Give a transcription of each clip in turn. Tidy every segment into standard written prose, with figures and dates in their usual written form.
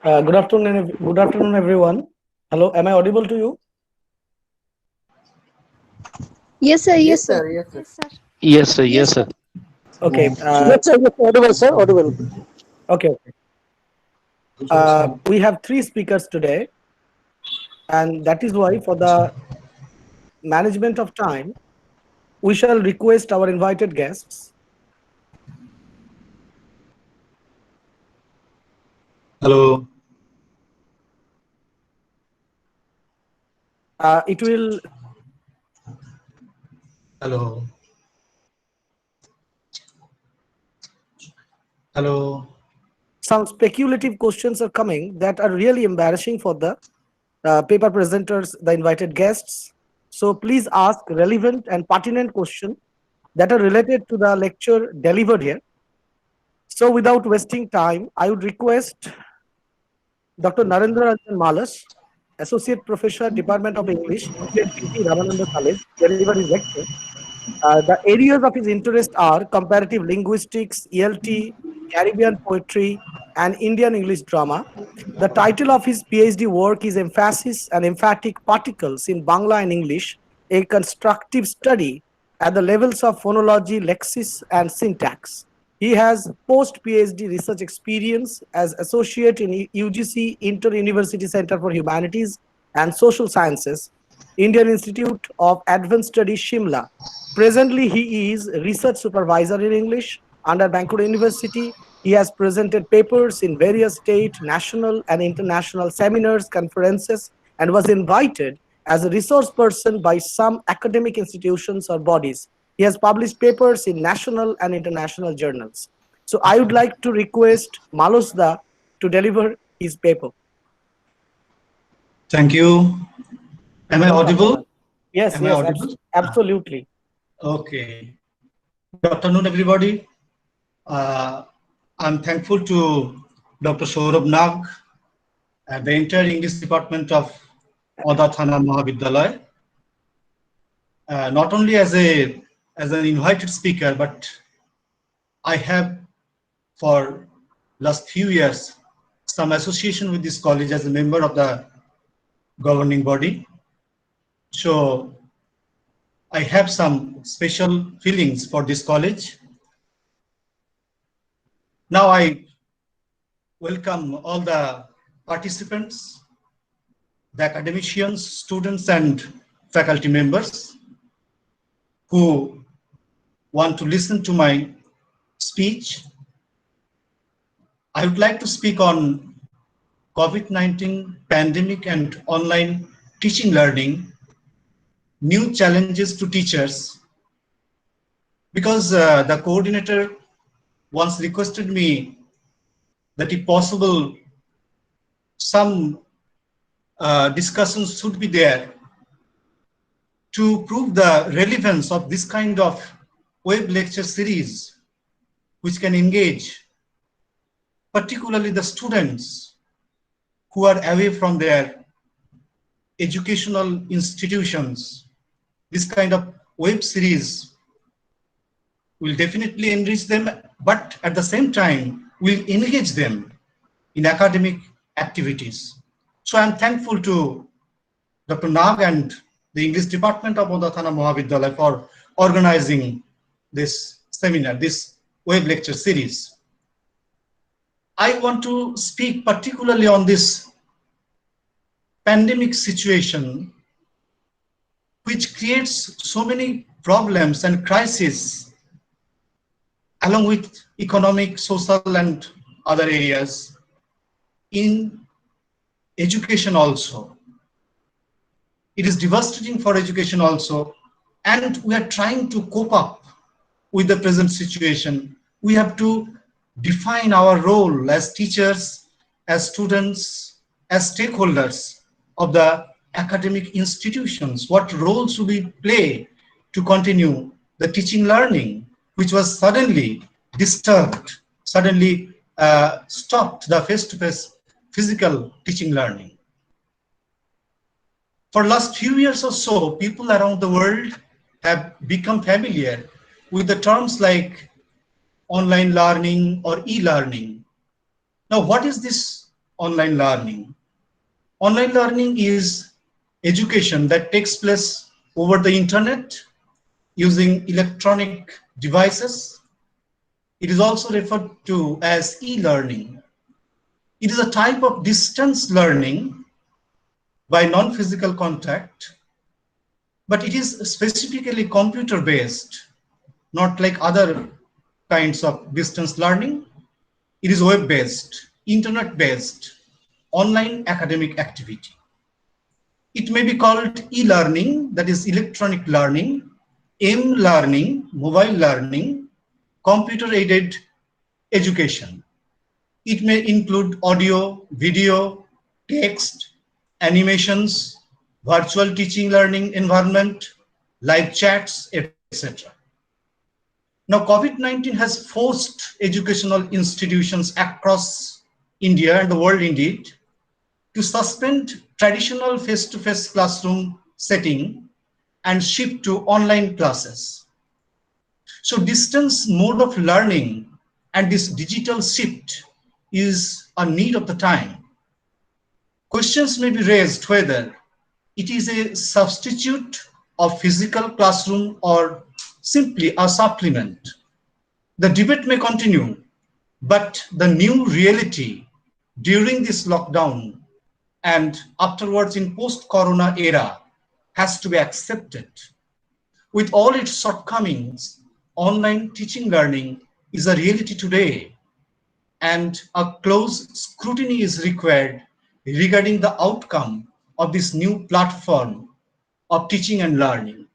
Good afternoon, everyone. Hello, am I audible to you? Yes, sir. Yes, Yes, sir. sir. Yes, sir. Yes, sir. Yes, sir. Yes, Yes, sir. sir. Okay. Yes, sir. Yes, audible, sir. Audible. Okay. We have three speakers today, and that is why, for the management of time, we shall request our invited guests. Hello. It will Hello. Hello. some speculative questions are coming that are really embarrassing for the paper presenters, the invited guests. So please ask relevant and pertinent questions that are related to the lecture delivered here. So without wasting time, I would request Dr. Narendra Malas, Associate Professor, Department of English, DEPT, Ramananda College, deliver his lecture. The areas of his interest are comparative linguistics, ELT, Caribbean poetry, and Indian English drama. The title of his PhD work is Emphasis and Emphatic Particles in Bangla and English, a constructive study at the levels of phonology, lexis, and syntax. He has post-PhD research experience as associate in UGC Inter-University Center for Humanities and Social Sciences, Indian Institute of Advanced Studies, Shimla. Presently, he is research supervisor in English under Bankura University. He has presented papers in various state, national, and international seminars, conferences, and was invited as a resource person by some academic institutions or bodies. He has published papers in national and international journals. So I would like to request Malosda to deliver his paper. Thank you. Am I Welcome, audible? Malas. Yes, Am I yes, audible? absolutely. Okay. Good afternoon, everybody. Uh, I'm thankful to Dr. Sourav Nag and the entire English department of Onda, Thana, Mahavidyalaya. Not only as an invited speaker, but I have for last few years some association with this college as a member of the governing body. So I have some special feelings for this college. Now I welcome all the participants, the academicians, students, and faculty members who want to listen to my speech. I would like to speak on COVID-19 pandemic and online teaching learning, new challenges to teachers, because the coordinator once requested me that if possible, some discussions should be there to prove the relevance of this kind of web lecture series, which can engage particularly the students who are away from their educational institutions. This kind of web series will definitely enrich them, but at the same time will engage them in academic activities. So I'm thankful to Dr. Nag and the English department of Onda Thana Mahavidyalaya for organizing this seminar, this web lecture series. I want to speak particularly on this pandemic situation, which creates so many problems and crises along with economic, social, and other areas in education also. It is devastating for education also, and we are trying to cope up with the present situation. We have to define our role as teachers, as students, as stakeholders of the academic institutions. What role should we play to continue the teaching learning, which was suddenly disturbed, suddenly stopped the face-to-face physical teaching learning. For last few years or so, people around the world have become familiar with the terms like online learning or e-learning. Now, what is this online learning. Online learning is education that takes place over the internet using electronic devices. It is also referred to as e-learning. It is a type of distance learning by non-physical contact, but it is specifically computer-based, not like other kinds of distance learning. It is web-based, internet-based, online academic activity. It may be called e-learning, that is electronic learning, m-learning, mobile learning, computer-aided education. It may include audio, video, text, animations, virtual teaching learning environment, live chats, etc. Now, COVID-19 has forced educational institutions across India and the world indeed to suspend traditional face-to-face classroom setting and shift to online classes. So distance mode of learning and this digital shift is a need of the time. Questions may be raised whether it is a substitute of physical classroom or simply a supplement. The debate may continue, but the new reality during this lockdown and afterwards in post-corona era has to be accepted. With all its shortcomings, online teaching learning is a reality today, and a close scrutiny is required regarding the outcome of this new platform of teaching and learning.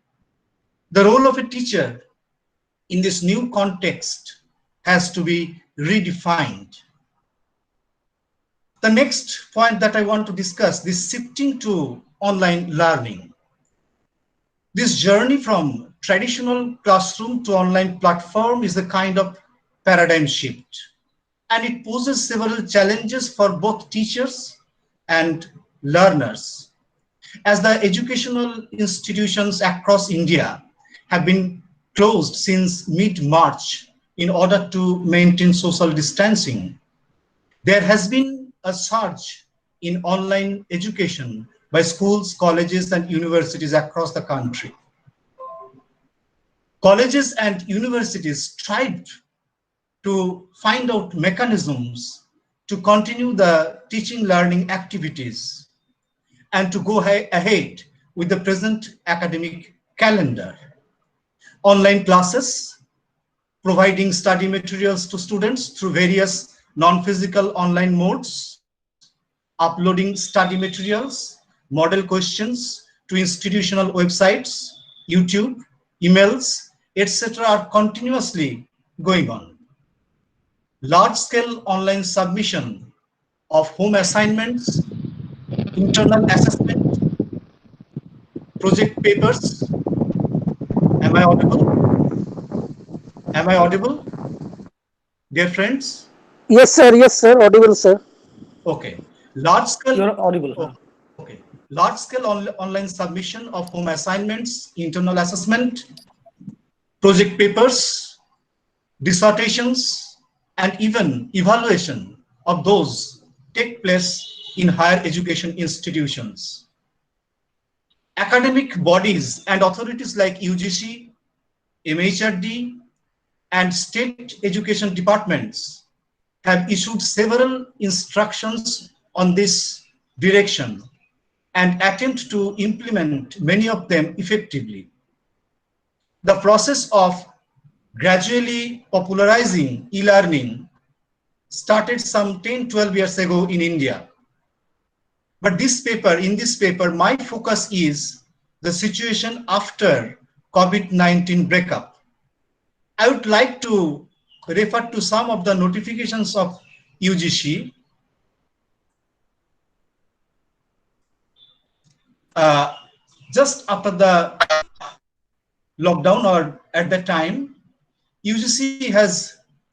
The role of a teacher in this new context has to be redefined. The next point that I want to discuss, this shifting to online learning. This journey from traditional classroom to online platform is a kind of paradigm shift, and it poses several challenges for both teachers and learners. As the educational institutions across India have been closed since mid-March in order to maintain social distancing, there has been a surge in online education by schools, colleges, and universities across the country. Colleges and universities tried to find out mechanisms to continue the teaching learning activities and to go ahead with the present academic calendar. Online classes, providing study materials to students through various non-physical online modes, uploading study materials, model questions to institutional websites, YouTube, emails, etc. are continuously going on. Large-scale online submission of home assignments, internal assessment, project papers. Am I audible? Am I audible? Dear friends? Yes, sir. Yes, sir. Audible, sir. Okay. Large scale. You're audible. Okay. Large scale online submission of home assignments, internal assessment, project papers, dissertations, and even evaluation of those take place in higher education institutions. Academic bodies and authorities like UGC, MHRD, and state education departments have issued several instructions on this direction and attempt to implement many of them effectively. The process of gradually popularizing e-learning started some 10-12 years ago in India. But in this paper, my focus is the situation after COVID-19 breakup. I would like to refer to some of the notifications of UGC. Just after the lockdown or at that time,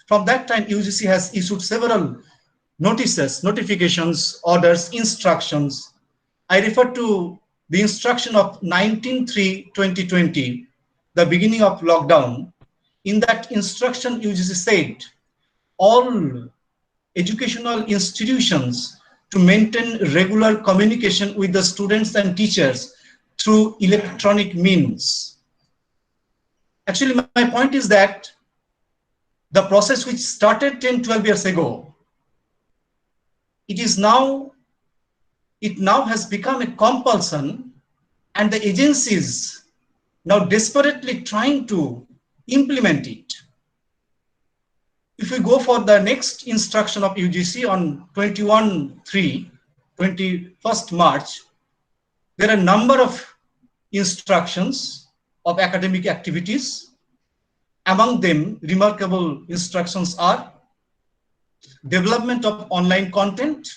from that time, UGC has issued several notices, notifications, orders, instructions. I refer to the instruction of 19/3/2020, the beginning of lockdown. In that instruction, UGC said all educational institutions to maintain regular communication with the students and teachers through electronic means. Actually, my point is that the process which started 10, 12 years ago, it now has become a compulsion, and the agencies now desperately trying to implement it. If we go for the next instruction of UGC on 21/3, 21st March, there are a number of instructions of academic activities. Among them, remarkable instructions are development of online content,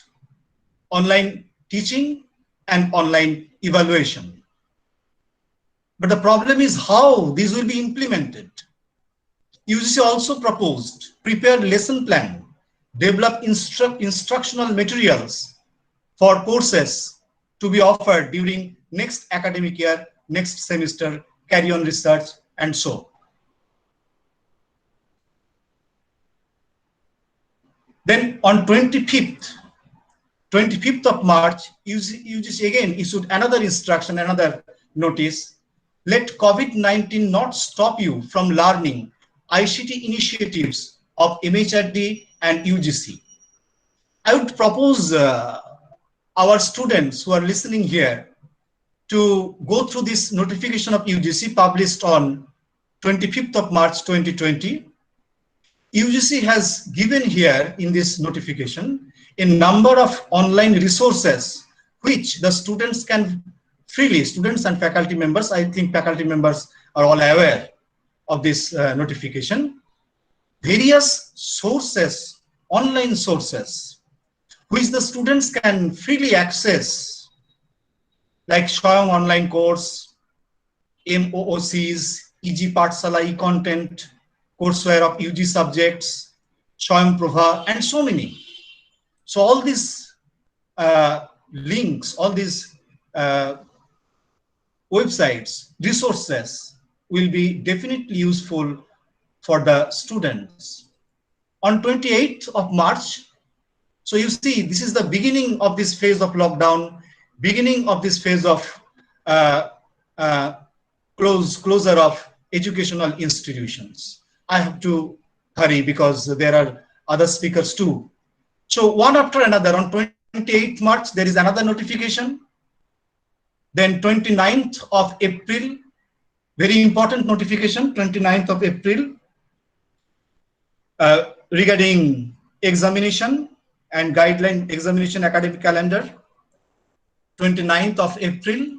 online teaching, and online evaluation. But the problem is how these will be implemented. UGC also proposed prepare lesson plan, develop instructional materials for courses to be offered during next academic year, next semester, carry on research, and so. Then on 25th of March, UGC again issued another instruction, another notice. Let COVID-19 not stop you from learning ICT initiatives of MHRD and UGC. I would propose our students who are listening here to go through this notification of UGC published on 25th of March 2020. UGC has given here in this notification a number of online resources which the students can freely, students and faculty members, I think faculty members are all aware of this notification, various sources, online sources, which the students can freely access, like Swayam online course, MOOCs, EG Pathshala e-content, courseware of UG subjects, Swayam Prabha, and so many. So all these links, all these websites, resources will be definitely useful for the students. On 28th of March, so you see, this is the beginning of this phase of lockdown, beginning of this phase of closure of educational institutions. I have to hurry because there are other speakers too. So one after another, on 28th March, there is another notification. Then 29th of April, very important notification, 29th of April, regarding examination and guideline examination academic calendar. 29th of April,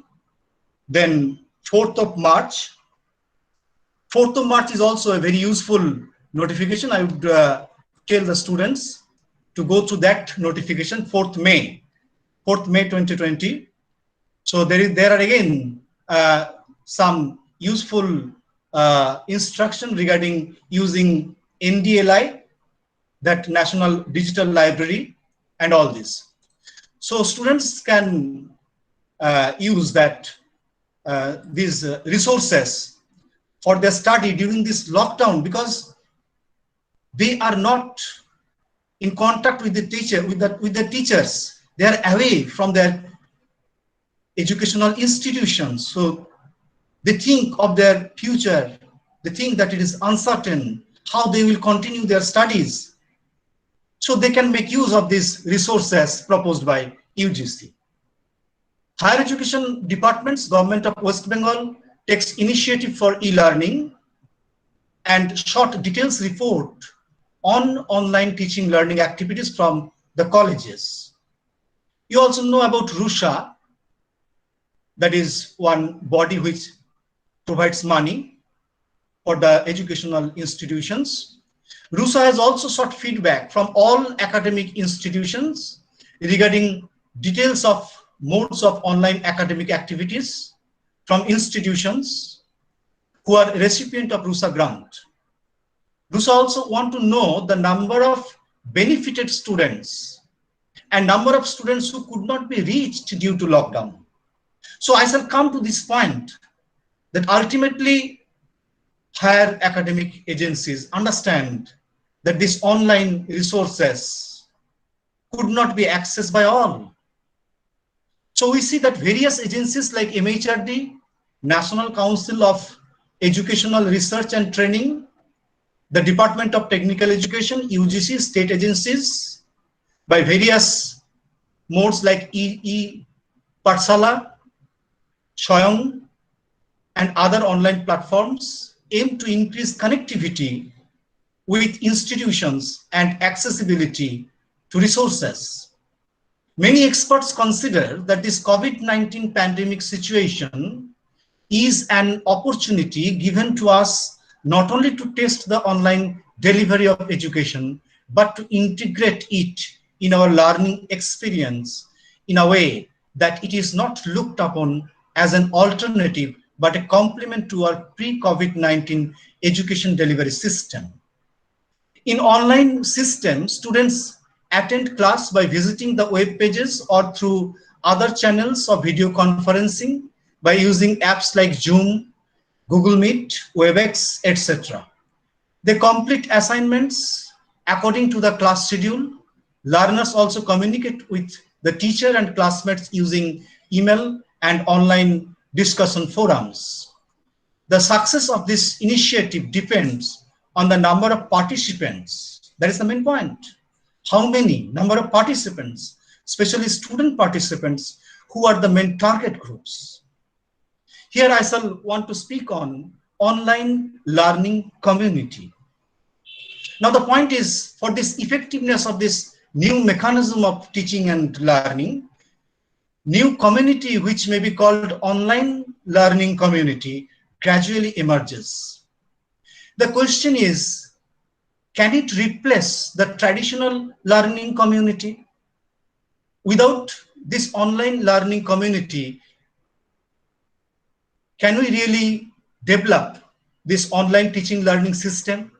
then 4th of March. 4th of March is also a very useful notification. I would tell the students to go to that notification. 4th May 2020. So there are again some useful instruction regarding using NDLI, that National Digital Library, and all this. So students can use that these resources for their study during this lockdown, because they are not in contact with the teacher, with the teachers. They are away from their educational institutions. So they think of their future. They think that it is uncertain how they will continue their studies. So they can make use of these resources proposed by UGC. Higher Education Departments, Government of West Bengal, takes initiative for e-learning and short details report on online teaching learning activities from the colleges. You also know about RUSHA, that is one body which provides money for the educational institutions. RUSA has also sought feedback from all academic institutions regarding details of modes of online academic activities from institutions who are recipient of RUSA grant. RUSA also want to know the number of benefited students and number of students who could not be reached due to lockdown. So I shall come to this point that ultimately higher academic agencies understand that these online resources could not be accessed by all. So we see that various agencies like MHRD, National Council of Educational Research and Training, the Department of Technical Education, UGC, state agencies, by various modes like Patsala, Swayam, and other online platforms aim to increase connectivity with institutions and accessibility to resources. Many experts consider that this COVID-19 pandemic situation is an opportunity given to us not only to test the online delivery of education, but to integrate it in our learning experience in a way that it is not looked upon as an alternative, but a complement to our pre-COVID-19 education delivery system. In online system, students attend class by visiting the web pages or through other channels of video conferencing by using apps like Zoom, Google Meet, WebEx, etc. They complete assignments according to the class schedule. Learners also communicate with the teacher and classmates using email and online discussion forums. The success of this initiative depends on the number of participants. That is the main point. How many number of participants, especially student participants, who are the main target groups. Here I shall want to speak on online learning community. Now the point is, for this effectiveness of this new mechanism of teaching and learning, new community which may be called online learning community gradually emerges. The question is, can it replace the traditional learning community? Without this online learning community, can we really develop this online teaching learning system?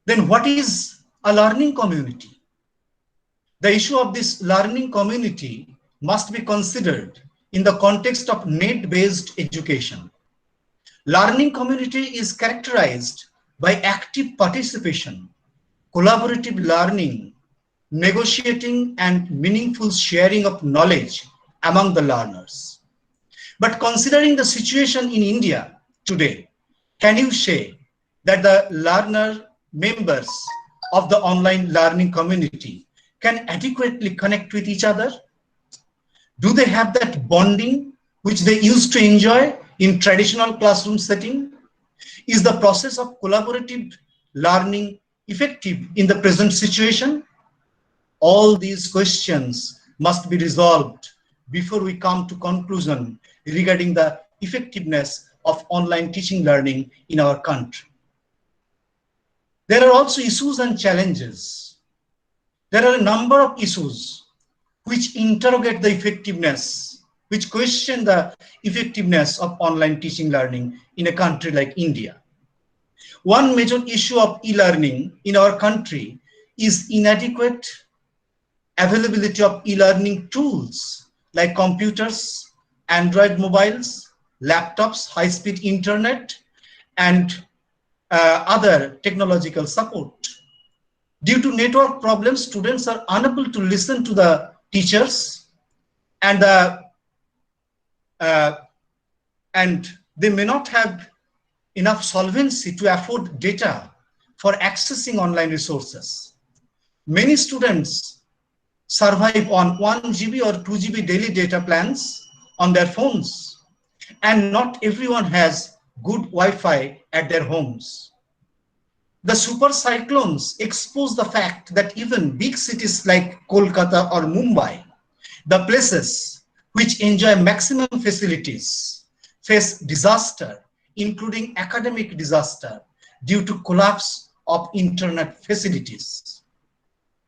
Then what is a learning community? The issue of this learning community must be considered in the context of need-based education. Learning community is characterized by active participation, collaborative learning, negotiating, and meaningful sharing of knowledge among the learners. But considering the situation in India today, can you say that the learner members of the online learning community can adequately connect with each other? Do they have that bonding which they used to enjoy in traditional classroom setting? Is the process of collaborative learning effective in the present situation? All these questions must be resolved before we come to conclusion regarding the effectiveness of online teaching learning in our country. There are also issues and challenges. There are a number of issues which interrogate the effectiveness, which question the effectiveness of online teaching learning in a country like India. One major issue of e-learning in our country is inadequate availability of e-learning tools like computers, Android mobiles, laptops, high-speed internet, and other technological support. Due to network problems, students are unable to listen to the teachers, and they may not have enough solvency to afford data for accessing online resources. Many students survive on 1 GB or 2 GB daily data plans on their phones, and not everyone has good Wi-Fi at their homes. The super cyclones expose the fact that even big cities like Kolkata or Mumbai, the places which enjoy maximum facilities, face disaster, including academic disaster, due to collapse of internet facilities.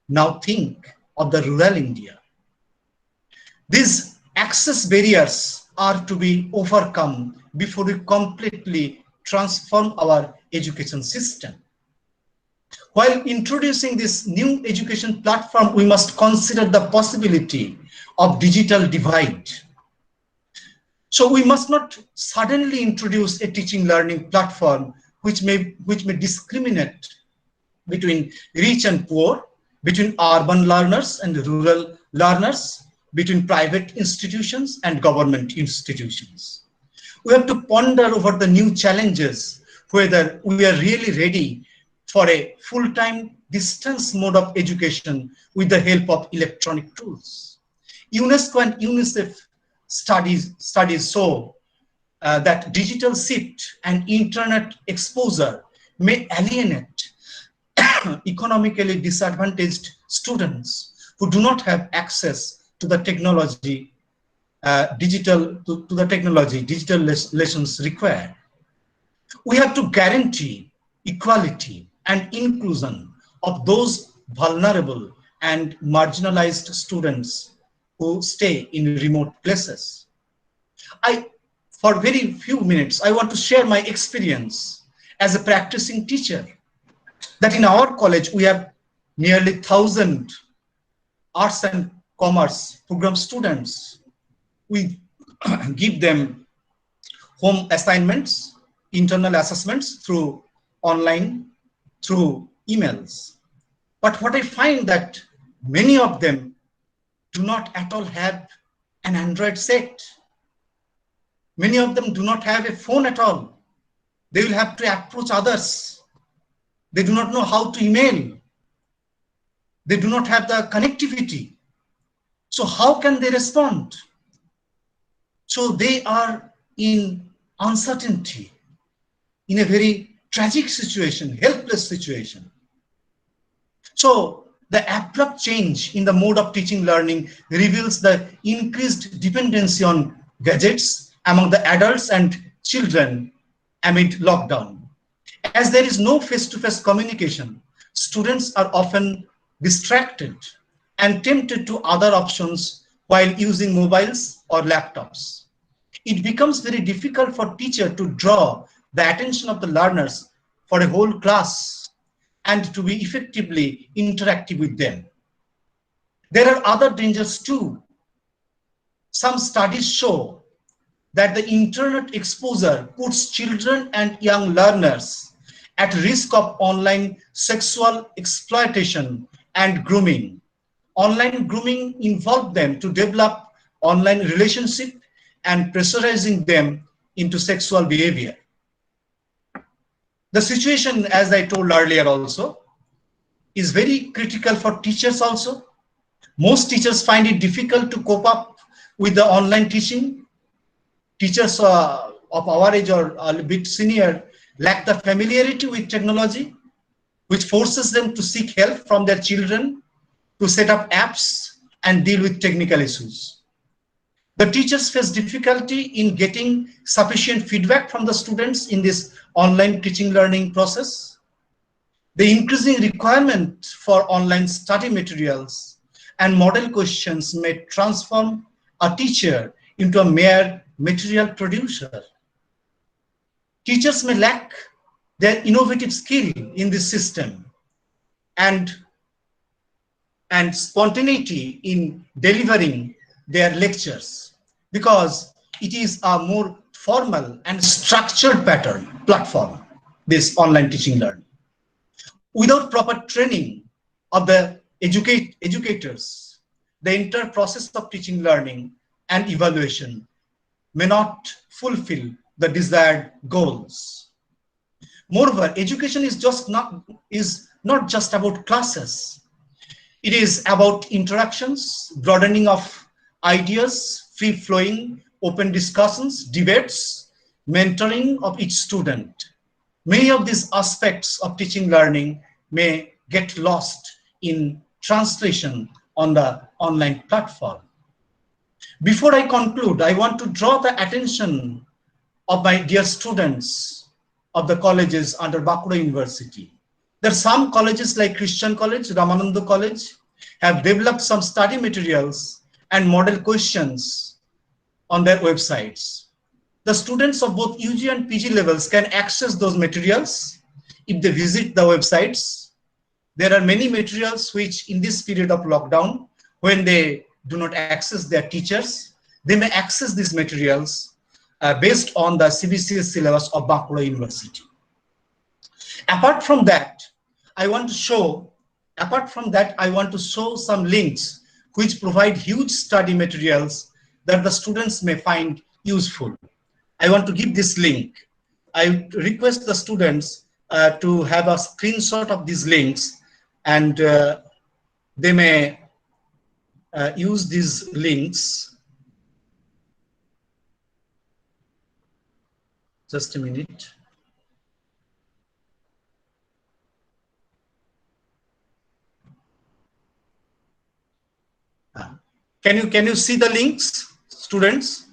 Now think of the rural India. These access barriers are to be overcome before we completely transform our education system. While introducing this new education platform, we must consider the possibility of digital divide. So we must not suddenly introduce a teaching learning platform which may discriminate between rich and poor, between urban learners and rural learners, between private institutions and government institutions. We have to ponder over the new challenges, whether we are really ready for a full-time distance mode of education with the help of electronic tools. UNESCO and UNICEF studies show that digital shift and internet exposure may alienate economically disadvantaged students who do not have access to the technology, digital lessons required. We have to guarantee equality and inclusion of those vulnerable and marginalized students who stay in remote places. For very few minutes, I want to share my experience as a practicing teacher, that in our college we have nearly 1,000 arts and commerce program students. We give them home assignments, internal assessments through online, through emails. But what I find that many of them do not at all have an Android set. Many of them do not have a phone at all. They will have to approach others. They do not know how to email. They do not have the connectivity. So how can they respond? So they are in uncertainty, in a very tragic situation, helpless situation. So the abrupt change in the mode of teaching learning reveals the increased dependency on gadgets among the adults and children amid lockdown. As there is no face-to-face communication, students are often distracted and tempted to other options while using mobiles or laptops. It becomes very difficult for teacher to draw the attention of the learners for a whole class and to be effectively interactive with them. There are other dangers too. Some studies show that the internet exposure puts children and young learners at risk of online sexual exploitation and grooming. Online grooming involves them to develop online relationship and pressurizing them into sexual behavior. The situation, as I told earlier also, is very critical for teachers also. Most teachers find it difficult to cope up with the online teaching. Teachers of our age or a bit senior lack the familiarity with technology, which forces them to seek help from their children to set up apps and deal with technical issues. The teachers face difficulty in getting sufficient feedback from the students in this online teaching learning process. The increasing requirement for online study materials and model questions may transform a teacher into a mere material producer. Teachers may lack their innovative skill in this system and spontaneity in delivering their lectures, because it is a more formal and structured platform, this online teaching learning. Without proper training of the educators, the entire process of teaching learning and evaluation may not fulfill the desired goals. Moreover, education is not just about classes. It is about interactions, broadening of ideas, free-flowing, open discussions, debates, mentoring of each student. Many of these aspects of teaching learning may get lost in translation on the online platform. Before I conclude, I want to draw the attention of my dear students of the colleges under Bankura University. There are some colleges like Christian College, Ramananda College have developed some study materials and model questions on their websites. The students of both UG and PG levels can access those materials if they visit the websites. There are many materials which in this period of lockdown, when they do not access their teachers, they may access these materials based on the CBCS syllabus of Bankura University. Apart from that, I want to show Apart from that, I want to show some links which provide huge study materials that the students may find useful. I want to give this link. I request the students to have a screenshot of these links, and they may use these links. Just a minute. Can you see the links, students?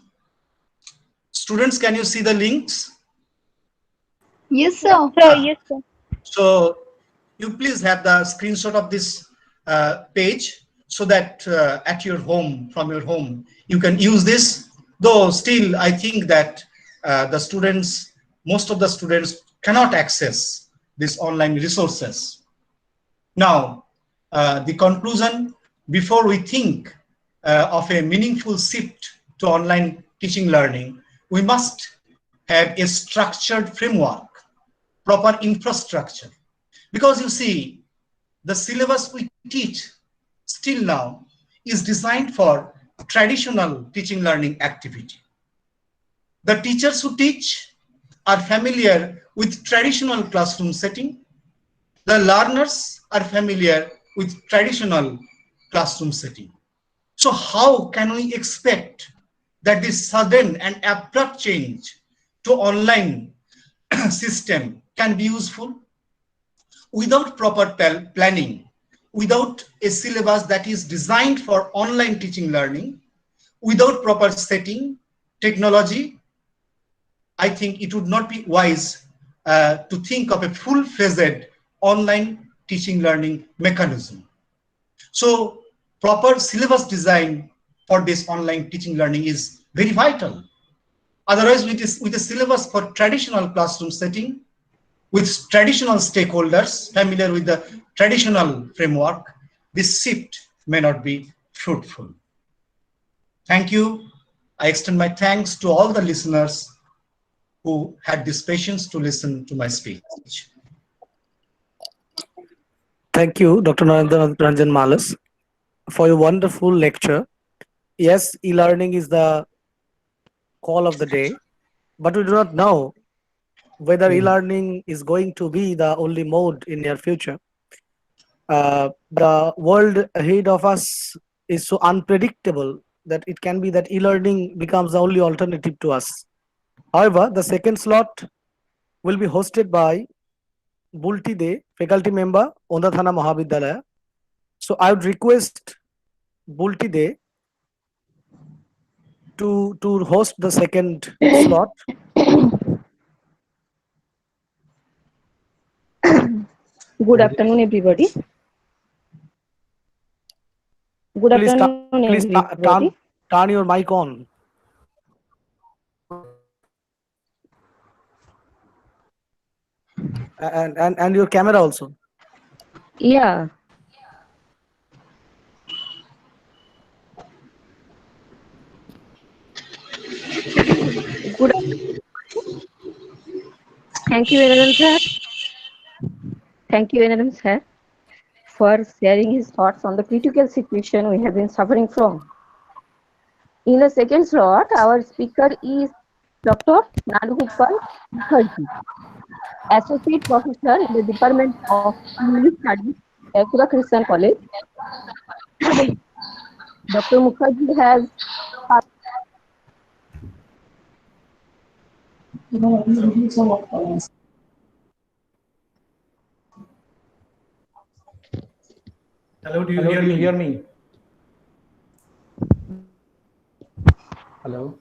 Students, can you see the links? Yes, sir. Yes, sir. So you please have the screenshot of this page so that at your home, from your home, you can use this. Though still, I think that the students, most of the students cannot access these online resources. Now, the conclusion, before we think of a meaningful shift to online teaching learning, we must have a structured framework, proper infrastructure. Because you see, the syllabus we teach still now is designed for traditional teaching learning activity. The teachers who teach are familiar with traditional classroom setting. The learners are familiar with traditional classroom setting. So how can we expect that this sudden and abrupt change to online system can be useful? Without proper planning, without a syllabus that is designed for online teaching learning, without proper setting, technology, I think it would not be wise to think of a full-fledged online teaching learning mechanism. So proper syllabus design for this online teaching learning is very vital. Otherwise, with a syllabus for traditional classroom setting, with traditional stakeholders familiar with the traditional framework, this shift may not be fruitful. Thank you. I extend my thanks to all the listeners who had this patience to listen to my speech. Thank you, Dr. Narendra Ranjan Malas, for your wonderful lecture. Yes, e-learning is the call of the day, but we do not know whether e-learning is going to be the only mode in near future. The world ahead of us is so unpredictable that it can be that e-learning becomes the only alternative to us. However, the second slot will be hosted by Bulti De, faculty member, Onda Thana Mahavidyalaya. So I would request Bulti De to host the second slot. Good afternoon, everybody. Good Please, afternoon, please everybody. turn your mic on. And your camera also. Yeah. Good. Thank you, Ranjan sir. Thank you, Ranjan sir, for sharing his thoughts on the critical situation we have been suffering from. In the second slot, our speaker is Dr. Narugopal Mukherjee, Associate Professor in the Department of English Studies, Bankura Christian College. Dr. Mukherjee has Hello, do you hear me? Hello.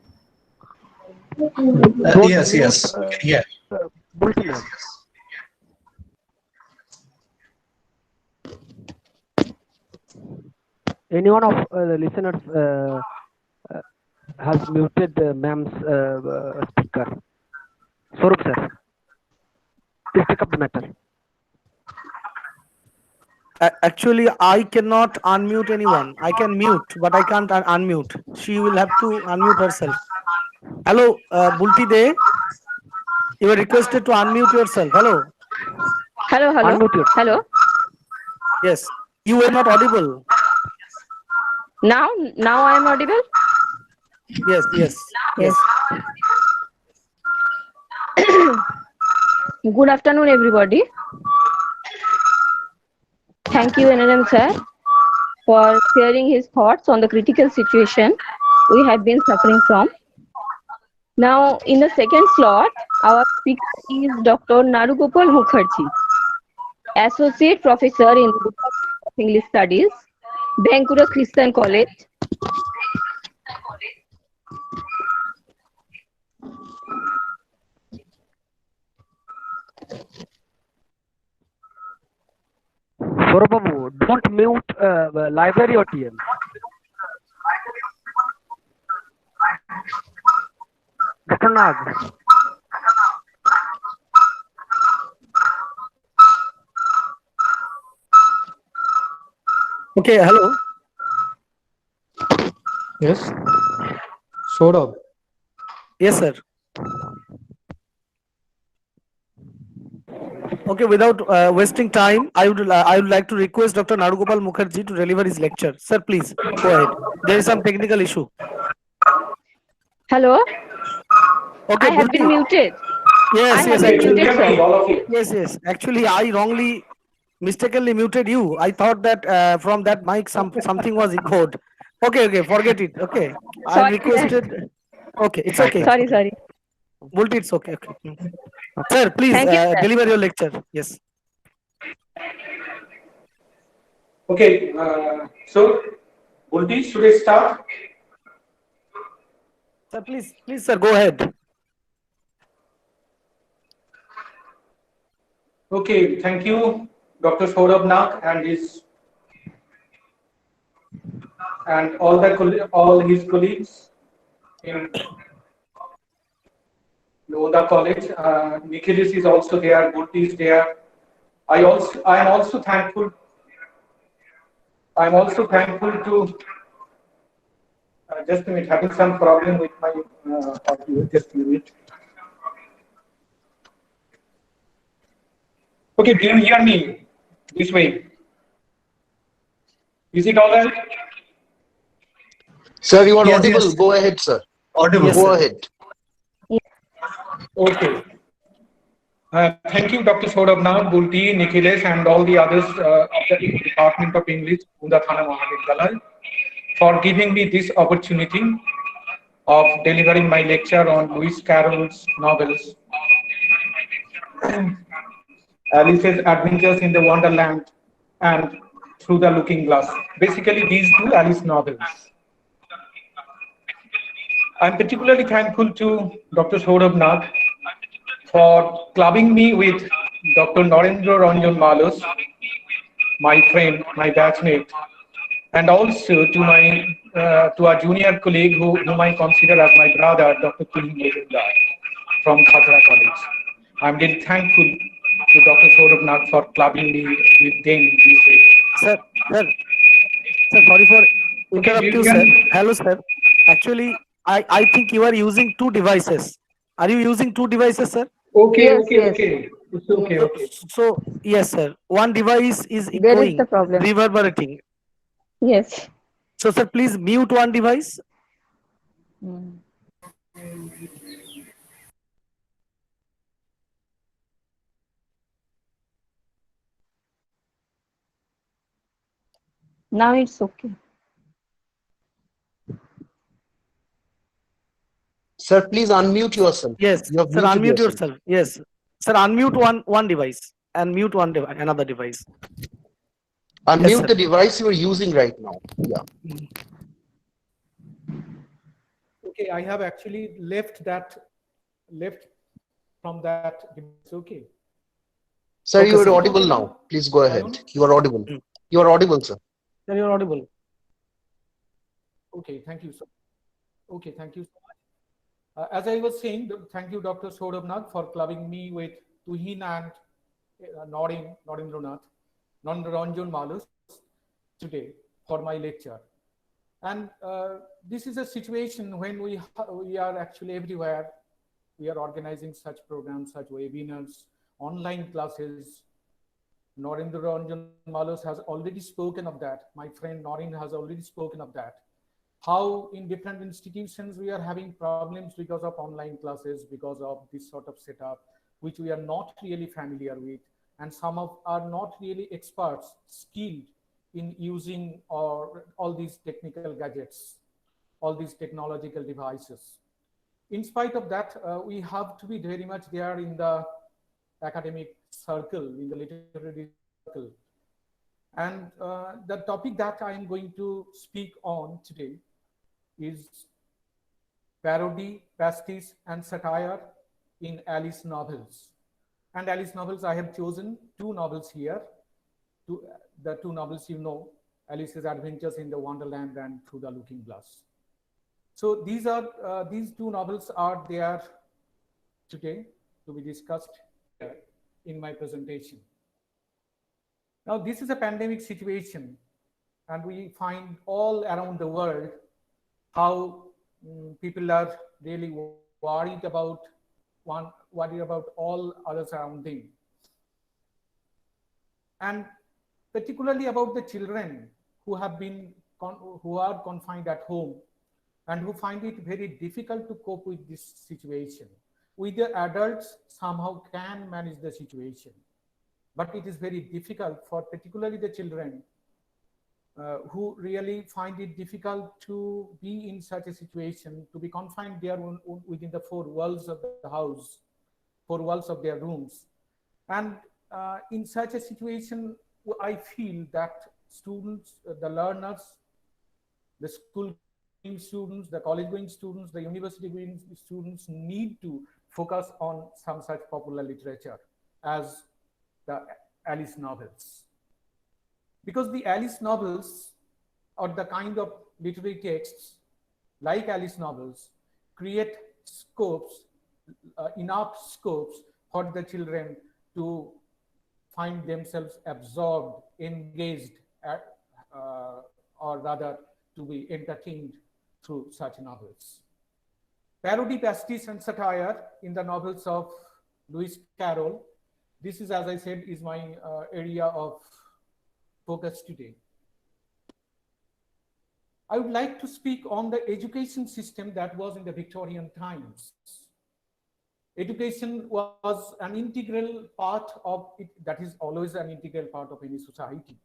Yes, yes, we can hear. Any one of the listeners has muted ma'am's speaker. Sourav sir, please pick up the matter. Actually, I cannot unmute anyone. I can mute, but I can't unmute. She will have to unmute herself. Hello, Bulti De. You are requested to unmute yourself. Hello. hello. Unmute yourself. Hello. Yes. You were not audible. Now I am audible? Yes, yes, Yes. yes. Good afternoon, everybody. Thank you, NLM sir, for sharing his thoughts on the critical situation we have been suffering from. Now, in the second slot, our speaker is Dr. Narugopal Mukherjee, Associate Professor in the Department of English Studies, Bankura Christian College. Sourav Babu, don't mute the library OTM. Dr. Nag, Okay, hello. Yes. Sourav. Yes, sir. Okay, without wasting time, I would like to request Dr. Narugopal Mukherjee to deliver his lecture. Sir, please go ahead. There is some technical issue. Hello, Okay, I have been Bulti. muted. I Yes, have yes, been Okay, do you muted, actually, hear me, sir. all of you? yes, yes. Actually, I wrongly, mistakenly muted you. I thought that from that mic something was echoed. Okay, okay, forget it. Okay, I Sorry, sir. requested. Okay, it's okay. It's Sorry, okay. sorry. Bulti, it's okay. Okay. Sir, please Thank you, sir. deliver your lecture. Yes. Okay, so, Bunti, should I start? Sir, please, sir, go ahead. Okay, thank you, Dr. Sourav Nag and all his colleagues in the Onda College. Mukherjee is also there, Bunti is there. I am also thankful. I'm also thankful to just a minute, having some problem with my audio. Just a minute. Okay, do you hear me this way? Is it all right? Sir, you are Yes, audible. yes, Go ahead, sir. audible. Yes, Go sir. ahead. Okay. Thank you, Dr. Sourav Nag, Bulti, Nikhilesh, and all the others of the Department of English, Onda Thana Mahavidyalaya, for giving me this opportunity of delivering my lecture on Lewis Carroll's novels, Alice's Adventures in the Wonderland and Through the Looking Glass. Basically, these two Alice novels. I'm particularly thankful to Dr. Sourav Nag for clubbing me with Dr. Narendra Ranjan Malus, my friend, my batchmate, and also to my to a junior colleague whom I consider as my brother, Dr. Tuhin Majumdar from Khatra College. I'm really thankful to Dr. Sourav Nag for clubbing me with them this way. Sir, sir, sir, sorry for Okay, do interrupt you you, hear sir. me? Hello, sir. Actually, I think you are using two devices. Are you using two devices, sir? Okay, Yes, okay, yes. okay. It's okay, So, okay. so yes, sir. One device is There is the echoing, problem. reverberating. Yes. So, sir, please mute one device. Mm. Now it's okay. Sir, please unmute yourself. Yes, You have sir. muted Unmute yourself. yourself. Yes, sir. Unmute one device and mute another device. Yes, Unmute sir. the device you are using right now. Yeah. Okay, I have actually left from that device. Okay. Sir, Okay, you are sir. Is it audible okay now. now, Please go ahead. Ayun? You are audible. Mm. You are audible, sir. Sir, you're audible. Okay, thank you. Okay, thank you so much. As I was saying, thank you, Dr. Sourav Nag, for clubbing me with Tuhin and Narendranath, Ranjan Malus today for my lecture. And this is a situation when we are actually everywhere. We are organizing such programs, such webinars, online classes, Narendra Ranjan Malos has already spoken of that. My friend Norin has already spoken of that. How in different institutions we are having problems because of online classes, because of this sort of setup, which we are not really familiar with, and some of are not really experts, skilled in using or all these technical gadgets, all these technological devices. In spite of that, we have to be very much there in the academic circle, in the literary circle. And the topic that I am going to speak on today is parody, pastiche, and satire in Alice novels. And Alice novels, I have chosen two novels here. The two novels you know, Alice's Adventures in the Wonderland and Through the Looking Glass. So these two novels are there today to be discussed here in my presentation. Now, this is a pandemic situation, and we find all around the world how people are really worried about all other surrounding, and particularly about the children who are confined at home and who find it very difficult to cope with this situation. We the adults somehow can manage the situation, but it is very difficult for particularly the children who really find it difficult to be in such a situation, to be confined there within the four walls of the house, four walls of their rooms. And in such a situation, I feel that students, the learners, the school-going students, the college-going students, the university-going students need to focus on some such popular literature as the Alice novels. Because the Alice novels or the kind of literary texts like Alice novels create scopes, enough scopes for the children to find themselves absorbed, engaged, or rather to be entertained through such novels. Parody, pastiche, and satire in the novels of Lewis Carroll. This is, as I said, is my area of focus today. I would like to speak on the education system that was in the Victorian times. Education was an integral part of it, that is always an integral part of any society.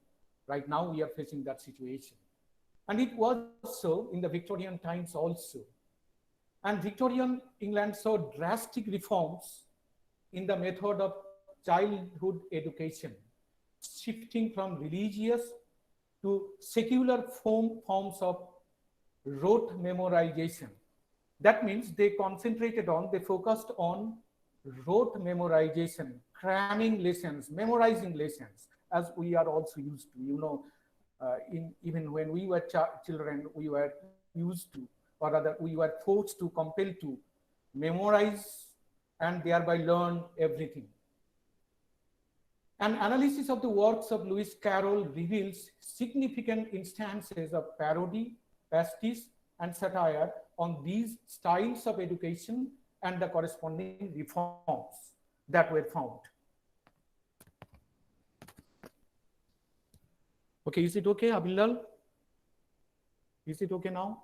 Right now we are facing that situation. And it was so in the Victorian times also. And Victorian England saw drastic reforms in the method of childhood education, shifting from religious to secular forms of rote memorization. That means they focused on rote memorization, cramming lessons, memorizing lessons, as we are also used to. You know, even when we were children, we were used to, or rather we were forced to, compelled to memorize and thereby learn everything. An analysis of the works of Lewis Carroll reveals significant instances of parody, pastiche, and satire on these styles of education and the corresponding reforms that were found. Okay, is it okay, Abhilal? Is it okay now?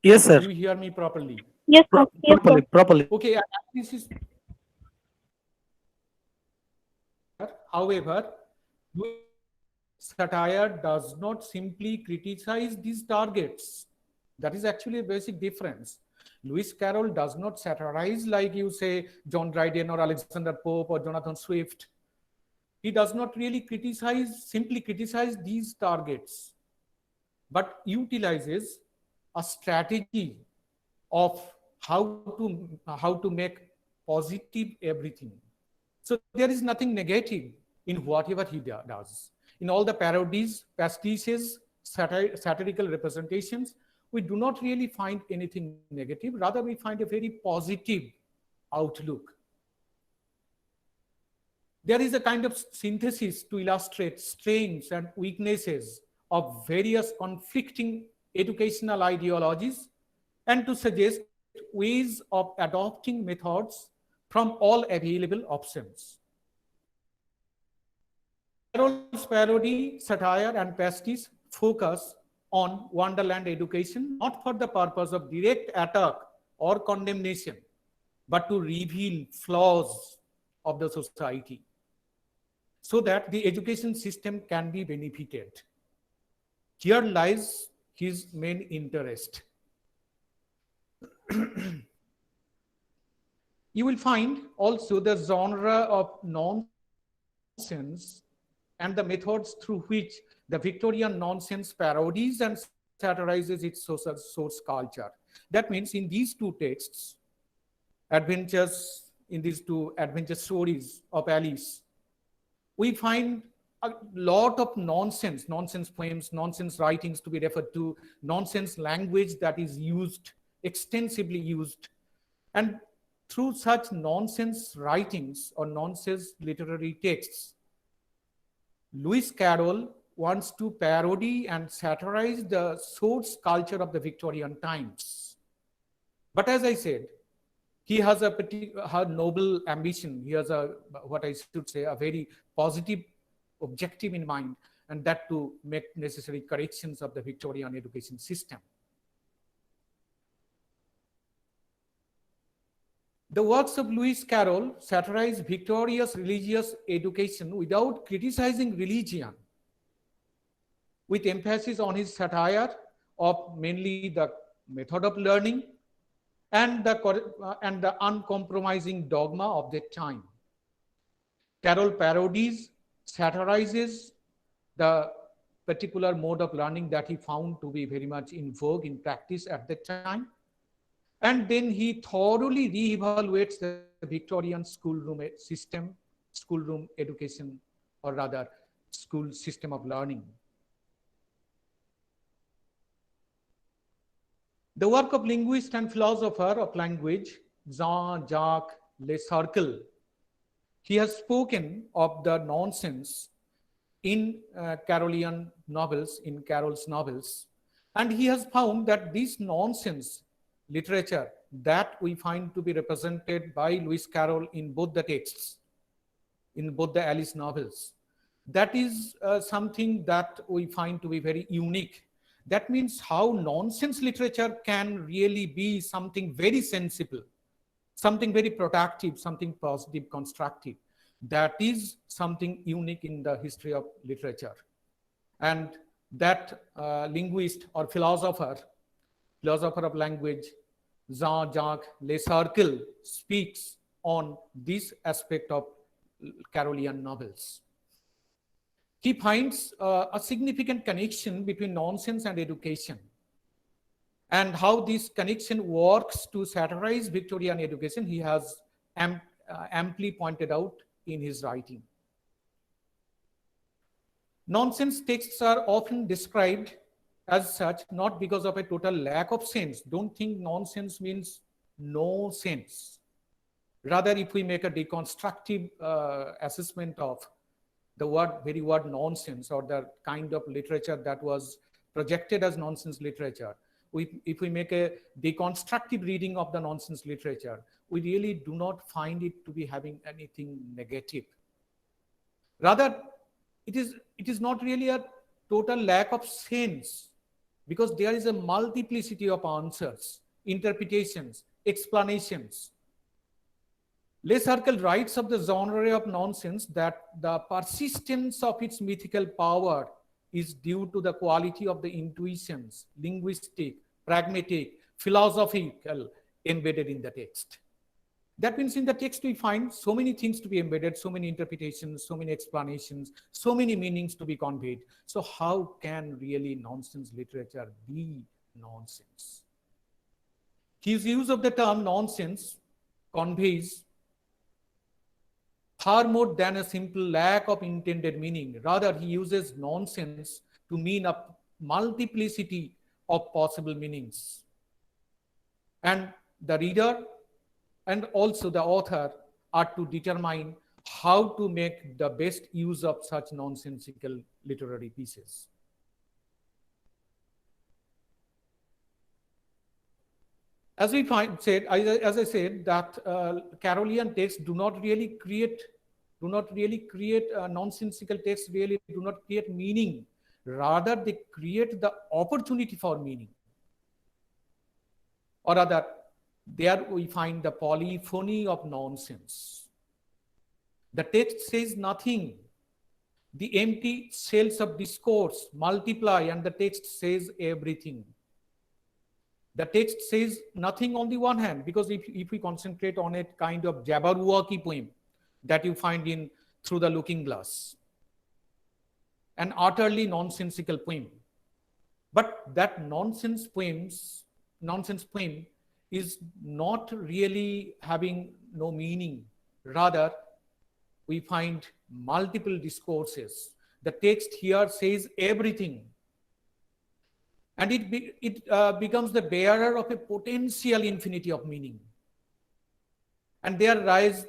Yes, sir. Do you hear me properly? Yes, sir. Yes, sir. Properly. Okay, this is. However, satire does not simply criticize these targets. That is actually a basic difference. Lewis Carroll does not satirize like you say John Dryden or Alexander Pope or Jonathan Swift. He does not really simply criticize these targets, but utilizes a strategy of how to make positive everything. So there is nothing negative in whatever he does. In all the parodies, pastiches, satirical representations, we do not really find anything negative. Rather, we find a very positive outlook. There is a kind of synthesis to illustrate strengths and weaknesses of various conflicting educational ideologies and to suggest ways of adopting methods from all available options. Carroll's parody, satire, and pastiche focus on Wonderland education, not for the purpose of direct attack or condemnation, but to reveal flaws of the society so that the education system can be benefited. Here lies his main interest. You will find also the genre of nonsense and the methods through which the Victorian nonsense parodies and satirizes its social source culture. That means in these two texts, in these two adventure stories of Alice, we find a lot of nonsense poems, nonsense writings to be referred to, nonsense language that is used, extensively used. And through such nonsense writings or nonsense literary texts, Lewis Carroll wants to parody and satirize the source culture of the Victorian times. But as I said, he has a noble ambition. He has what I should say, a very positive objective in mind, and that to make necessary corrections of the Victorian education system. The works of Lewis Carroll satirize Victoria's religious education without criticizing religion, with emphasis on his satire of mainly the method of learning and the uncompromising dogma of that time. Carroll parodies, satirizes the particular mode of learning that he found to be very much in vogue in practice at that time. And then he thoroughly re-evaluates the Victorian schoolroom education, or rather school system of learning. The work of linguist and philosopher of language, Jean-Jacques Le Cercle, he has spoken of the nonsense in Carollian novels, in Carroll's novels, and he has found that this nonsense literature that we find to be represented by Lewis Carroll in both the texts, in both the Alice novels, that is something that we find to be very unique. That means how nonsense literature can really be something very sensible, something very productive, something positive, constructive. That is something unique in the history of literature. And that linguist or philosopher of language, Jean-Jacques Le Cercle, speaks on this aspect of Carollian novels. He finds a significant connection between nonsense and education, and how this connection works to satirize Victorian education, he has amply pointed out in his writing. Nonsense texts are often described as such, not because of a total lack of sense. Don't think nonsense means no sense. Rather, if we make a deconstructive assessment of the very word nonsense, or the kind of literature that was projected as nonsense literature, if we make a deconstructive reading of the nonsense literature, we really do not find it to be having anything negative. Rather, it is not really a total lack of sense, because there is a multiplicity of answers, interpretations, explanations. Le Cercle writes of the genre of nonsense that the persistence of its mythical power is due to the quality of the intuitions, linguistic, pragmatic, philosophical, embedded in the text. That means in the text we find so many things to be embedded, so many interpretations, so many explanations, so many meanings to be conveyed. So how can really nonsense literature be nonsense? His use of the term nonsense conveys far more than a simple lack of intended meaning. Rather, he uses nonsense to mean a multiplicity of possible meanings. And the reader and also the author are to determine how to make the best use of such nonsensical literary pieces. As I said, that Carollian texts do not really create do not really create nonsensical texts, really do not create meaning. Rather, they create the opportunity for meaning. Or rather, there we find the polyphony of nonsense. The text says nothing. The empty shells of discourse multiply and the text says everything. The text says nothing on the one hand, because if we concentrate on a kind of Jabberwocky poem that you find in Through the Looking Glass, an utterly nonsensical poem. But that nonsense poem is not really having no meaning. Rather, we find multiple discourses. The text here says everything. And it becomes the bearer of a potential infinity of meaning. And there lies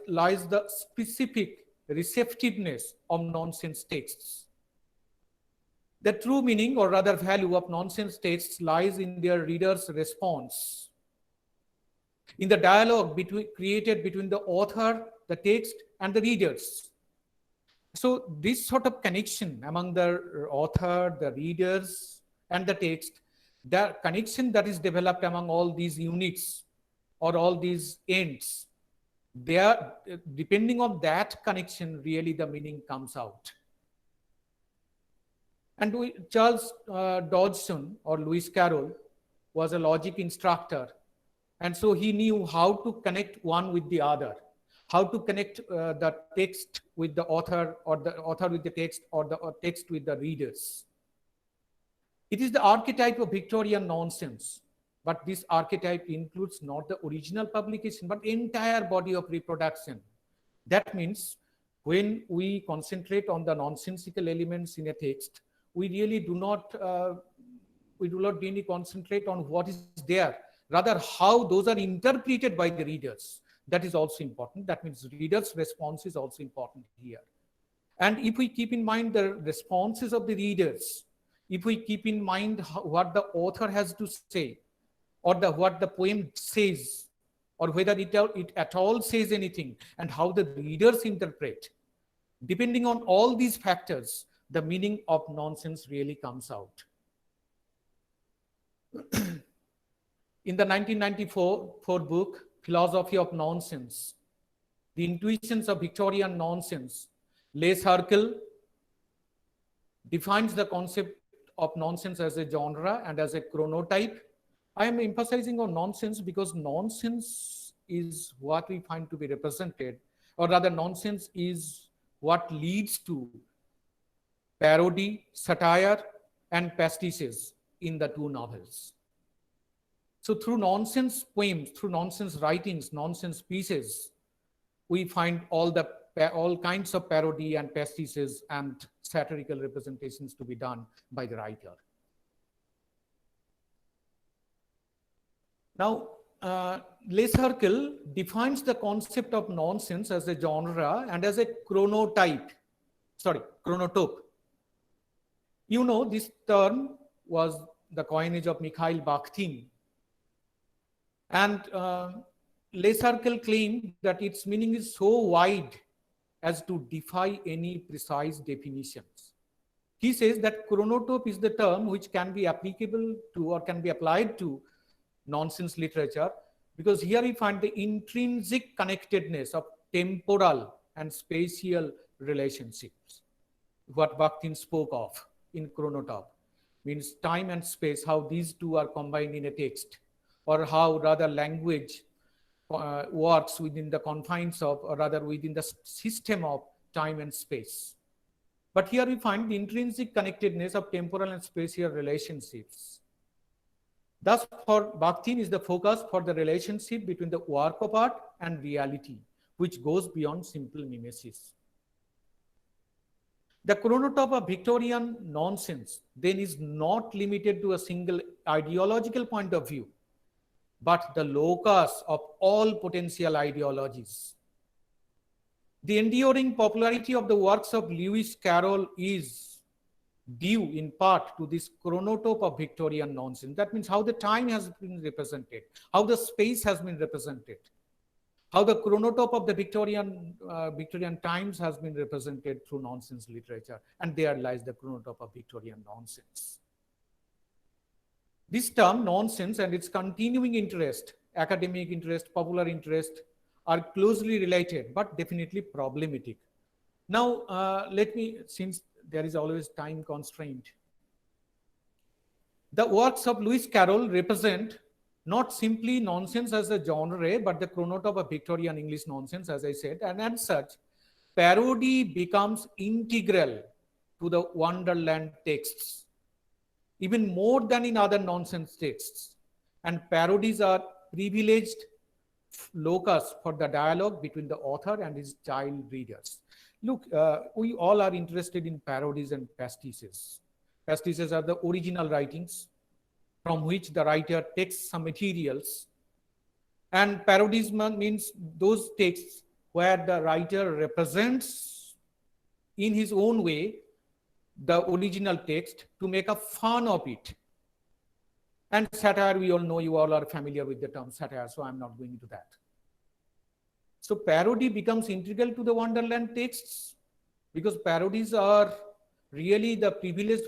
the specific receptiveness of nonsense texts. The true meaning, or rather value, of nonsense texts lies in their reader's response, in the dialogue created between the author, the text, and the readers. So this sort of connection among the author, the readers, and the text, the connection that is developed among all these units or all these ends, depending on that connection, really the meaning comes out. And Charles Dodgson or Lewis Carroll was a logic instructor. And so he knew how to connect one with the other, how to connect the text with the author, or the author with the text, or the text with the readers. It is the archetype of Victorian nonsense, but this archetype includes not the original publication, but entire body of reproduction. That means when we concentrate on the nonsensical elements in a text, we really do not really concentrate on what is there, rather how those are interpreted by the readers. That is also important. That means readers' response is also important here. And if we keep in mind the responses of the readers, if we keep in mind what the author has to say, or what the poem says, or whether it at all says anything, and how the readers interpret, depending on all these factors, the meaning of nonsense really comes out. In the 1994 book, Philosophy of Nonsense, The Intuitions of Victorian Nonsense, Les Herkel defines the concept of nonsense as a genre and as a chronotype. I am emphasizing on nonsense because nonsense is what we find to be represented, or rather nonsense is what leads to parody, satire, and pastiches in the two novels. So through nonsense poems, through nonsense writings, nonsense pieces, we find all kinds of parody and pastiches and satirical representations to be done by the writer. Now, Les Herkel defines the concept of nonsense as a genre and as a chronotope. You know, this term was the coinage of Mikhail Bakhtin. And Les Herkel claimed that its meaning is so wide as to defy any precise definitions. He says that chronotope is the term which can be applicable to, or can be applied to, nonsense literature, because here we find the intrinsic connectedness of temporal and spatial relationships, what Bakhtin spoke of in chronotope, means time and space, how these two are combined in a text, or how rather language works within the confines of, or rather within the system of time and space. But here we find the intrinsic connectedness of temporal and spatial relationships. Thus, for Bakhtin is the focus for the relationship between the work of art and reality, which goes beyond simple mimesis. The chronotope of Victorian nonsense then is not limited to a single ideological point of view, but the locus of all potential ideologies. The enduring popularity of the works of Lewis Carroll is due in part to this chronotope of Victorian nonsense. That means how the time has been represented, how the space has been represented, how the chronotype of the Victorian times has been represented through nonsense literature, and there lies the chronotype of Victorian nonsense. This term nonsense and its continuing interest, academic interest, popular interest, are closely related but definitely problematic. Now, let me, since there is always time constraint, the works of Lewis Carroll represent not simply nonsense as a genre, but the chronotype of Victorian English nonsense, as I said, and as such, parody becomes integral to the Wonderland texts, even more than in other nonsense texts. And parodies are privileged locus for the dialogue between the author and his child readers. Look, we all are interested in parodies and pastiches. Pastiches are the original writings from which the writer takes some materials. And parodies means those texts where the writer represents in his own way the original text to make a fun of it. And satire, we all know, you all are familiar with the term satire, so I'm not going into that. So parody becomes integral to the Wonderland texts because parodies are really the privileged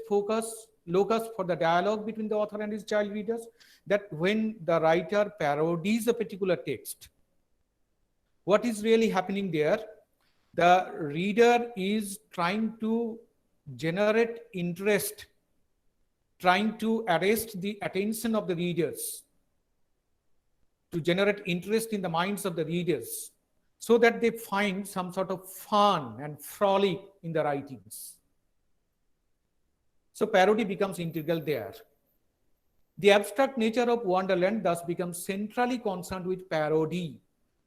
locus for the dialogue between the author and his child readers, that when the writer parodies a particular text, what is really happening there? The reader is trying to generate interest, trying to arrest the attention of the readers, to generate interest in the minds of the readers, so that they find some sort of fun and frolic in the writings. So parody becomes integral there. The abstract nature of Wonderland thus becomes centrally concerned with parody.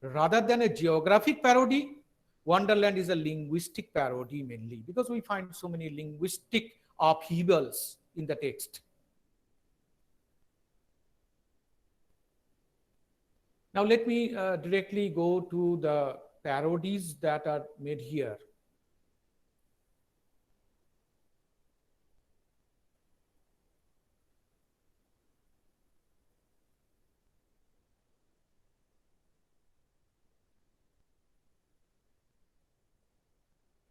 Rather than a geographic parody, Wonderland is a linguistic parody mainly, because we find so many linguistic upheavals in the text. Now let me directly go to the parodies that are made here.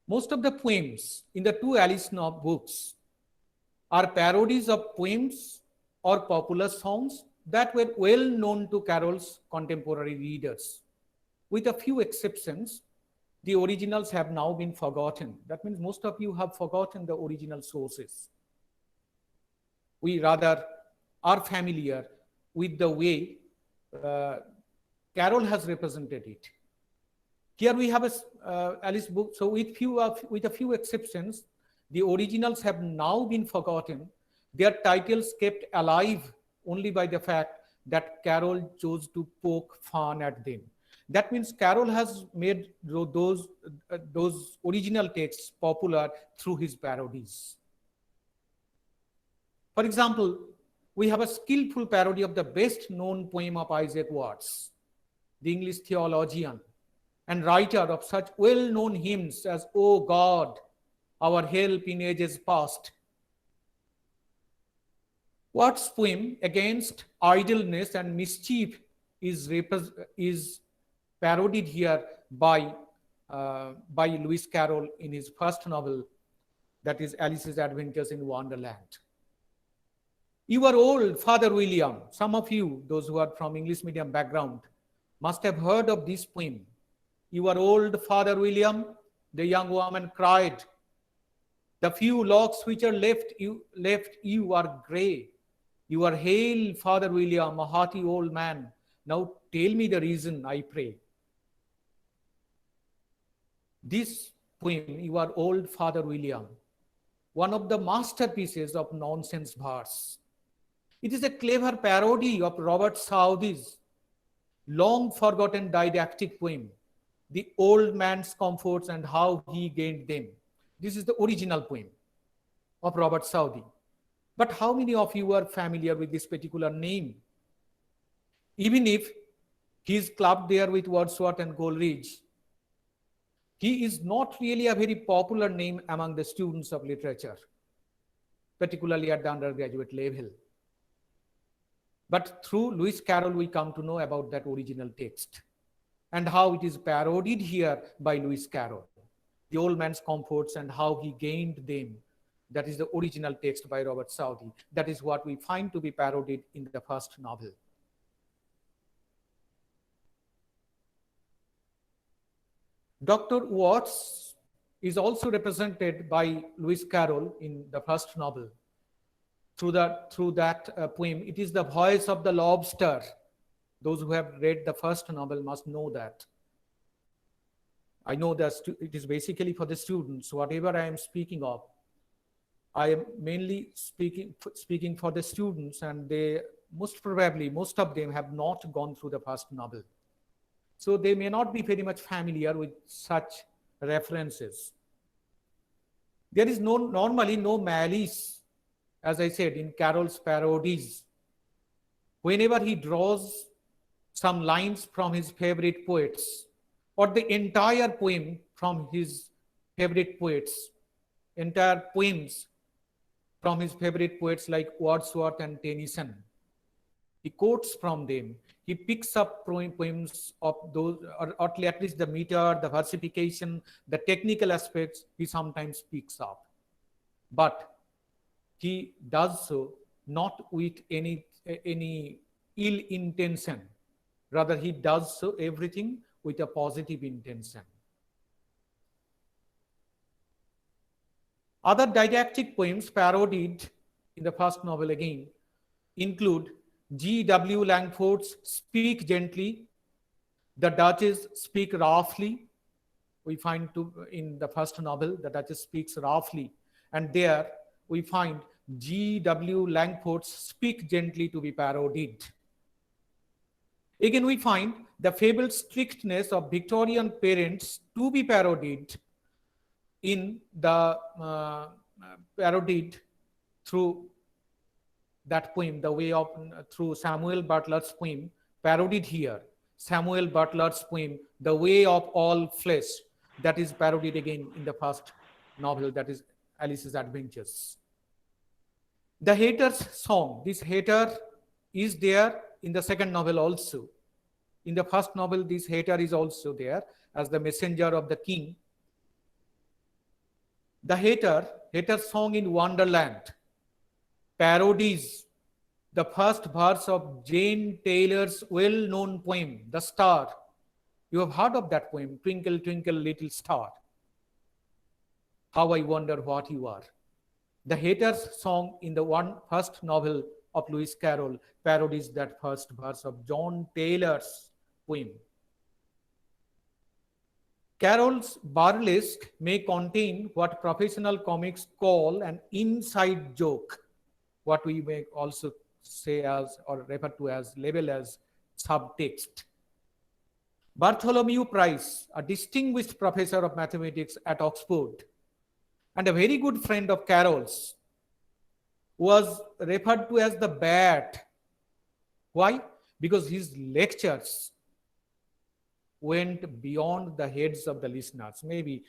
Most of the poems in the two Alice Knob books are parodies of poems or popular songs that were well known to Carroll's contemporary readers. With a few exceptions, the originals have now been forgotten. That means most of you have forgotten the original sources. We rather are familiar with the way Carroll has represented it. Here we have a Alice book. So with a few exceptions, the originals have now been forgotten. Their titles kept alive only by the fact that Carroll chose to poke fun at them. That means Carroll has made those original texts popular through his parodies. For example, we have a skillful parody of the best known poem of Isaac Watts, the English theologian and writer of such well-known hymns as "O God, our help in ages past." Watts' poem against idleness and mischief is parodied here by Lewis Carroll in his first novel, that is Alice's Adventures in Wonderland. You are old, Father William. Some of you, those who are from English medium background, must have heard of this poem. You are old, Father William, the young woman cried. The few locks which are left you are grey. You are hale, Father William, a hearty old man. Now tell me the reason, I pray. This poem, You Are Old, Father William, one of the masterpieces of nonsense verse. It is a clever parody of Robert Southey's long forgotten didactic poem, The Old Man's Comforts and How He Gained Them. This is the original poem of Robert Southey. But how many of you are familiar with this particular name? Even if he is clubbed there with Wordsworth and Coleridge, he is not really a very popular name among the students of literature, particularly at the undergraduate level. But through Lewis Carroll, we come to know about that original text. and how it is parodied here by Lewis Carroll. The old man's comforts and how he gained them. That is the original text by Robert Southey. That is what we find to be parodied in the first novel. Dr. Watts is also represented by Lewis Carroll in the first novel. Through that poem, it is the voice of the lobster. Those who have read the first novel must know that. I know that it is basically for the students. Whatever I am speaking of, I am mainly speaking for the students, and they most probably, most of them have not gone through the first novel. So they may not be very much familiar with such references. There is normally no malice, as I said, in Carroll's parodies. Whenever he draws some lines from his favorite poets, or the entire poem from his favorite poets, entire poems from his favorite poets like Wordsworth and Tennyson, he quotes from them. He picks up poems of those, or at least the meter, the versification, the technical aspects, he sometimes picks up. But he does so not with any ill intention. Rather, he does so everything with a positive intention. Other didactic poems parodied in the first novel again include G.W. Langford's Speak Gently, The Duchess Speak Roughly. We find in the first novel, the Duchess speaks roughly. And there we find G.W. Langford's Speak Gently to be parodied. Again, we find the fabled strictness of Victorian parents to be parodied in the parodied through that poem, the way of through Samuel Butler's poem, parodied here. Samuel Butler's poem, The Way of All Flesh, that is parodied again in the first novel, that is Alice's Adventures. The Hater's Song, this hater is there in the second novel also. In the first novel, this hater is also there as the messenger of the king. The Hater's Song in Wonderland, parodies the first verse of Jane Taylor's well-known poem, The Star. You have heard of that poem, Twinkle, Twinkle, Little Star. How I wonder what you are. The Hater's Song in the first novel of Lewis Carroll parodies that first verse of John Taylor's poem. Carroll's burlesque may contain what professional comics call an inside joke, what we may also say as or refer to as label as subtext. Bartholomew Price, a distinguished professor of mathematics at Oxford and a very good friend of Carroll's, was referred to as the bat. Why? Because his lectures went beyond the heads of the listeners. Maybe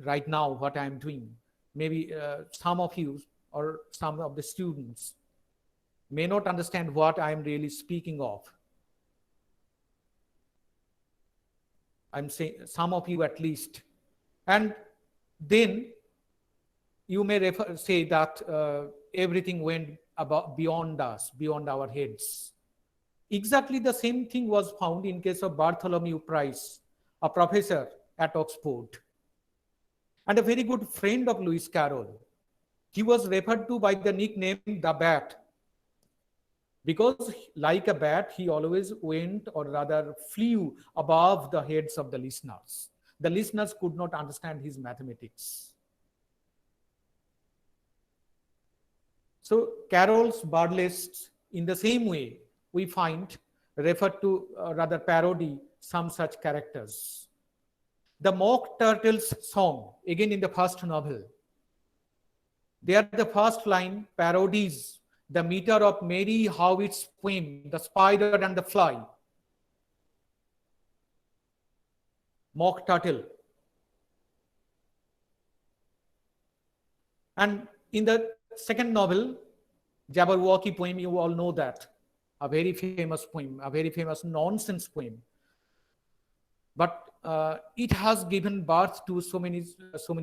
right now what I'm doing, maybe some of you or some of the students may not understand what I'm really speaking of. I'm saying some of you at least. And then you may say that everything went beyond us, beyond our heads. Exactly the same thing was found in case of Bartholomew Price, a professor at Oxford and a very good friend of Lewis Carroll. He was referred to by the nickname the Bat because, like a bat, he always went, or rather flew, above the heads of the listeners. The listeners could not understand his mathematics. So Carroll's burlesques, in the same way, we find referred to, rather parody some such characters. The Mock Turtle's Song, again in the first novel. There the first line parodies the meter of Mary Howitt's poem, The Spider and the Fly. Mock Turtle. And in the second novel, Jabberwocky poem, you all know that. A very famous poem, a very famous nonsense poem. but it has given birth to so many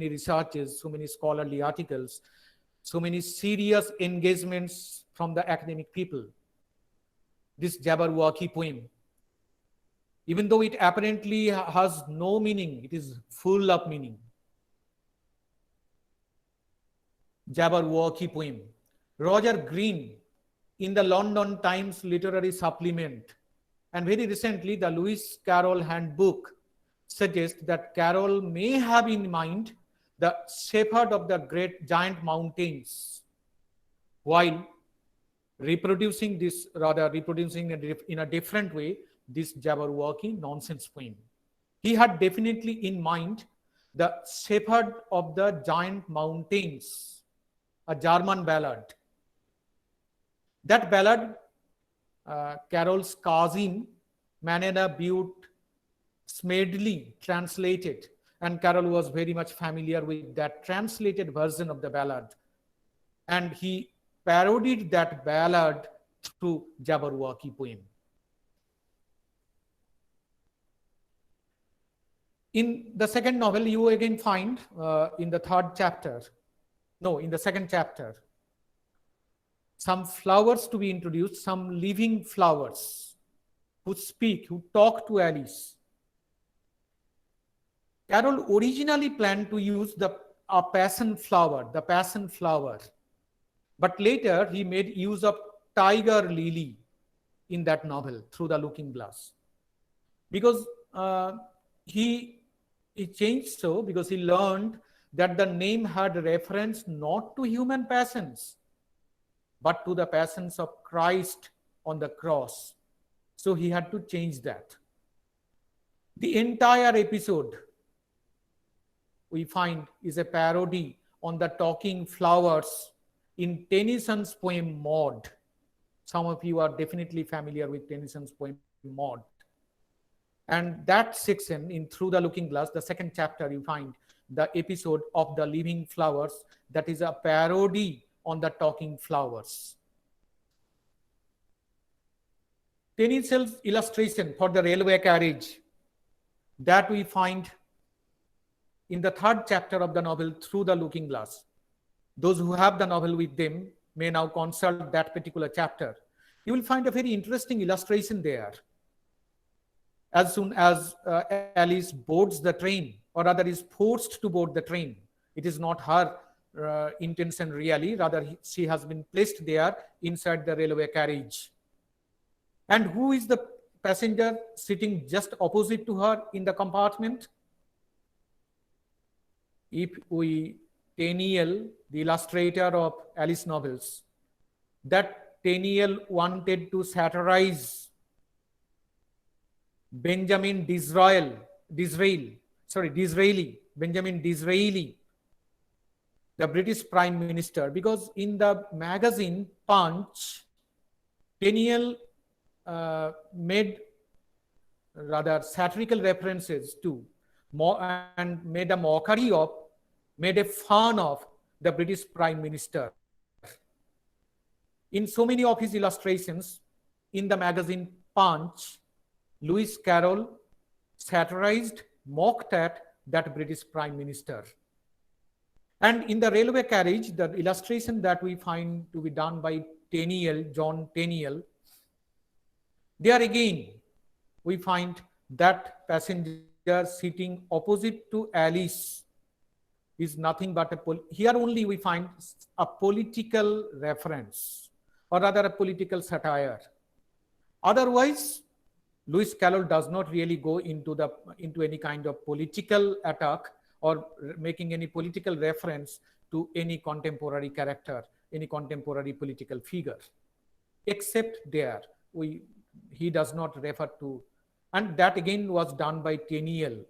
researches, so many scholarly articles, so many serious engagements from the academic people. This Jabberwocky poem, even though it apparently has no meaning, it is full of meaning. Jabberwocky poem. Roger Green, in the London Times Literary Supplement, and very recently the Lewis Carroll Handbook, suggests that Carroll may have in mind the shepherd of the great giant mountains, while reproducing in a different way this Jabberwocky nonsense poem. He had definitely in mind the shepherd of the giant mountains, a German ballad. That ballad, Carroll's cousin Manana Butte Smedley translated, and Carroll was very much familiar with that translated version of the ballad, and he parodied that ballad through Jabberwocky poem. In the second novel, you again find in the second chapter, some flowers to be introduced, some living flowers who speak, who talk to Alice. Carroll originally planned to use the passion flower, but later he made use of tiger lily in that novel, Through the Looking Glass, because he changed so because he learned that the name had reference not to human passions, but to the passions of Christ on the cross. So he had to change that. The entire episode, we find, is a parody on the talking flowers in Tennyson's poem Maud. Some of you are definitely familiar with Tennyson's poem Maud. And that section in Through the Looking Glass, the second chapter, you find the episode of the living flowers that is a parody on the talking flowers. Tennyson's illustration for the railway carriage that we find in the third chapter of the novel, Through the Looking Glass. Those who have the novel with them may now consult that particular chapter. You will find a very interesting illustration there. As soon as Alice boards the train, or rather is forced to board the train, it is not her intention really, rather she has been placed there inside the railway carriage. And who is the passenger sitting just opposite to her in the compartment? If we Tenniel, the illustrator of Alice novels, that Tenniel wanted to satirize Benjamin Disraeli, the British Prime Minister, because in the magazine Punch, Tenniel made rather satirical references to and made a fun of the British Prime Minister. In so many of his illustrations in the magazine Punch, Lewis Carroll satirized, mocked at that British Prime Minister. And in the railway carriage, the illustration that we find to be done by John Tenniel, there again, we find that passenger sitting opposite to Alice is nothing but here only we find a political reference, or rather a political satire. Otherwise, Lewis Carroll does not really go into any kind of political attack or making any political reference to any contemporary character, any contemporary political figure, except there he does not refer to, and that again was done by Tenniel.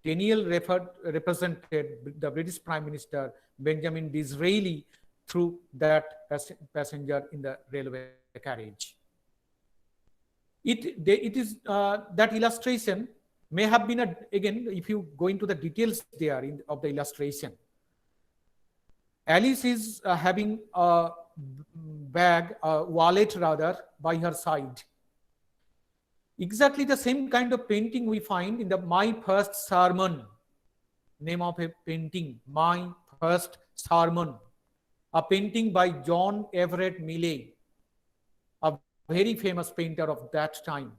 Tenniel represented the British Prime Minister Benjamin Disraeli through that passenger in the railway carriage. It is that illustration may have been again, if you go into the details there of the illustration, Alice is having a wallet rather by her side. Exactly the same kind of painting we find in the My First Sermon, name of a painting, My First Sermon, a painting by John Everett Millay, a very famous painter of that time.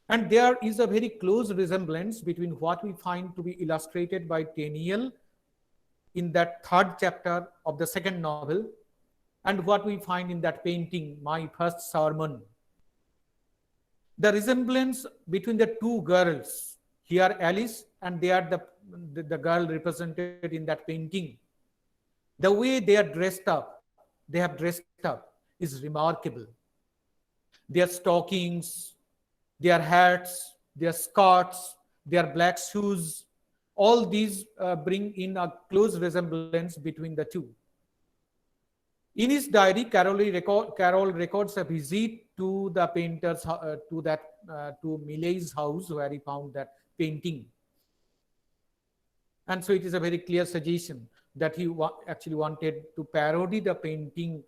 And there is a very close resemblance between what we find to be illustrated by Tenniel in that third chapter of the second novel and what we find in that painting, My First Sermon. The resemblance between the two girls, here Alice and there the girl represented in that painting, the way they are dressed up, they have dressed up is remarkable. Their stockings, their hats, their skirts, their black shoes, all these bring in a close resemblance between the two. In his diary, Carol records a visit to the painter's to Millet's house where he found that painting. And so it is a very clear suggestion that he actually wanted to parody the painting,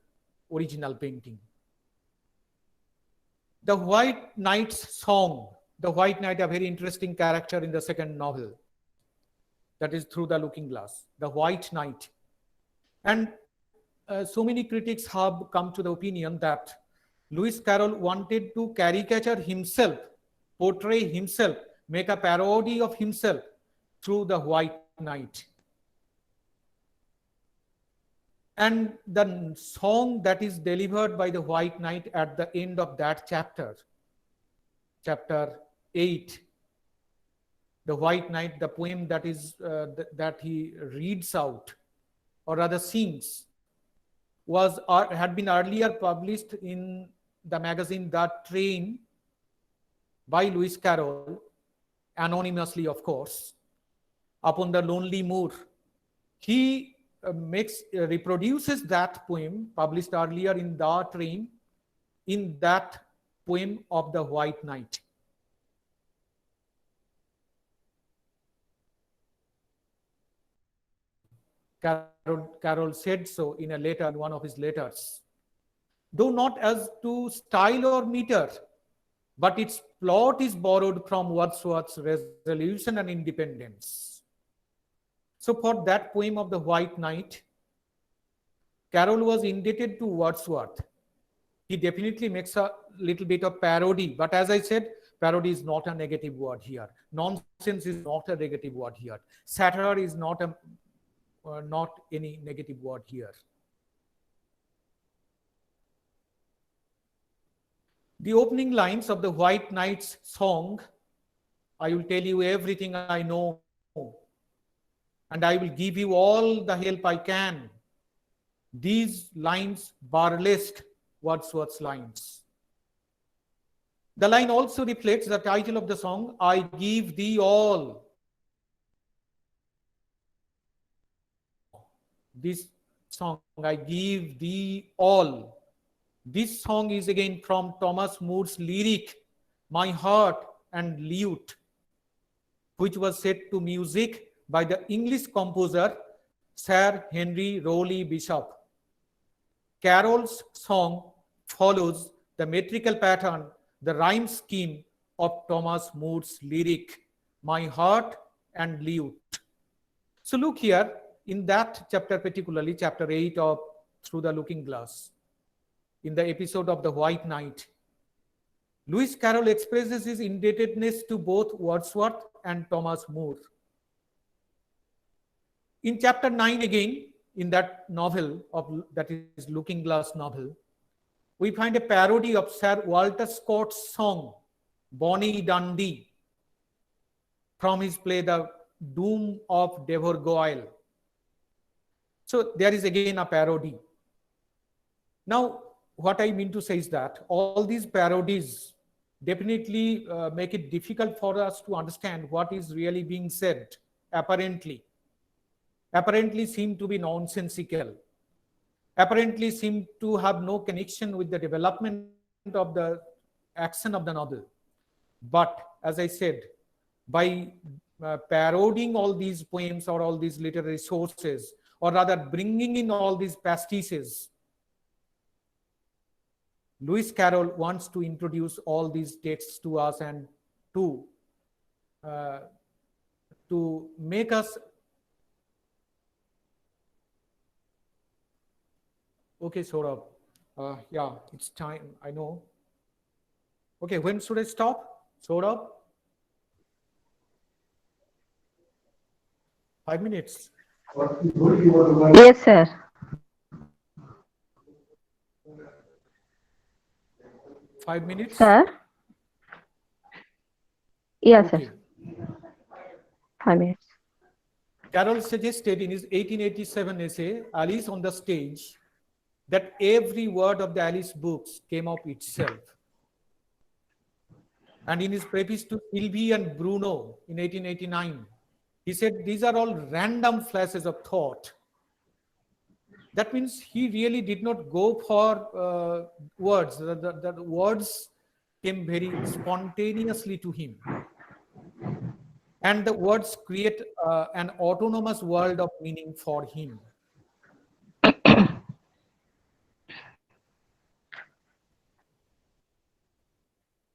original painting. The White Knight's song. The White Knight, a very interesting character in the second novel. That is Through the Looking Glass. The White Knight. And so many critics have come to the opinion that Lewis Carroll wanted to caricature himself, portray himself, make a parody of himself through the White Knight. And the song that is delivered by the White Knight at the end of that chapter, chapter 8, the White Knight, the poem that is that he reads out, or rather sings, had been earlier published in the magazine The Train by Lewis Carroll, anonymously of course, upon the lonely moor. He reproduces that poem published earlier in The Train in that poem of the White Knight. Carroll said so in a letter, in one of his letters. Though not as to style or meter, but its plot is borrowed from Wordsworth's Resolution and Independence. So for that poem of the White Knight, Carroll was indebted to Wordsworth. He definitely makes a little bit of parody, but as I said, parody is not a negative word here. Nonsense is not a negative word here. Satire is not any negative word here. The opening lines of the White Knight's song, I will tell you everything I know, and I will give you all the help I can. These lines burlesque Wordsworth's lines. The line also reflects the title of the song, I Give Thee All. This song, I Give Thee All. This song is again from Thomas More's lyric, My Heart and Lute, which was set to music by the English composer Sir Henry Rowley Bishop. Carroll's song follows the metrical pattern, the rhyme scheme of Thomas More's lyric, My Heart and Lute. So look here, in that chapter particularly, chapter 8 of Through the Looking Glass, in the episode of the White Knight, Lewis Carroll expresses his indebtedness to both Wordsworth and Thomas More. In chapter 9 again, in that novel, that is Looking Glass novel, we find a parody of Sir Walter Scott's song, Bonnie Dundee, from his play The Doom of Devorgoil. So there is again a parody. Now, what I mean to say is that all these parodies definitely make it difficult for us to understand what is really being said, apparently seem to be nonsensical, apparently seem to have no connection with the development of the action of the novel. But as I said, by parodying all these poems or all these literary sources, or rather bringing in all these pastiches, Lewis Carroll wants to introduce all these texts to us and uh, to make us. Okay, Sourav. Yeah, it's time. I know. Okay, when should I stop? Sourav? 5 minutes. Yes, sir. 5 minutes? Sir? Yes, Okay. sir. 5 minutes. Carroll suggested in his 1887 essay, Alice on the Stage, that every word of the Alice books came of itself. And in his preface to Sylvie and Bruno in 1889, he said, these are all random flashes of thought. That means he really did not go for words. The words came very spontaneously to him. And the words create an autonomous world of meaning for him.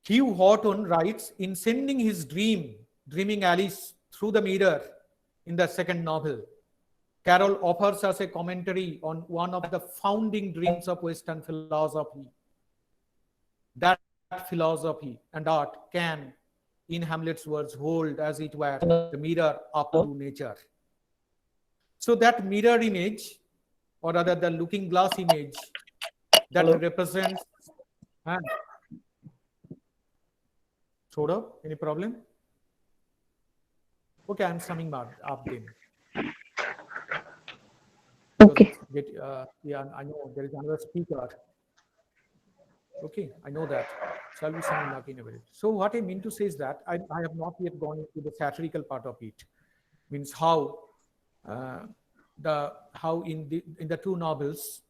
Hugh Horton writes, in sending his dreaming Alice through the mirror in the second novel, Carroll offers us a commentary on one of the founding dreams of Western philosophy. That philosophy and art can, in Hamlet's words, hold, as it were, the mirror up to nature. So that mirror image, or rather the looking glass image, that represents... Sourav, any problem? Okay, I'm summing up then. Okay. Yeah, I know there is another speaker. Okay, I know that. So I'll be summing up in a minute. So what I mean to say is that I have not yet gone into the satirical part of it. Means how in the two novels,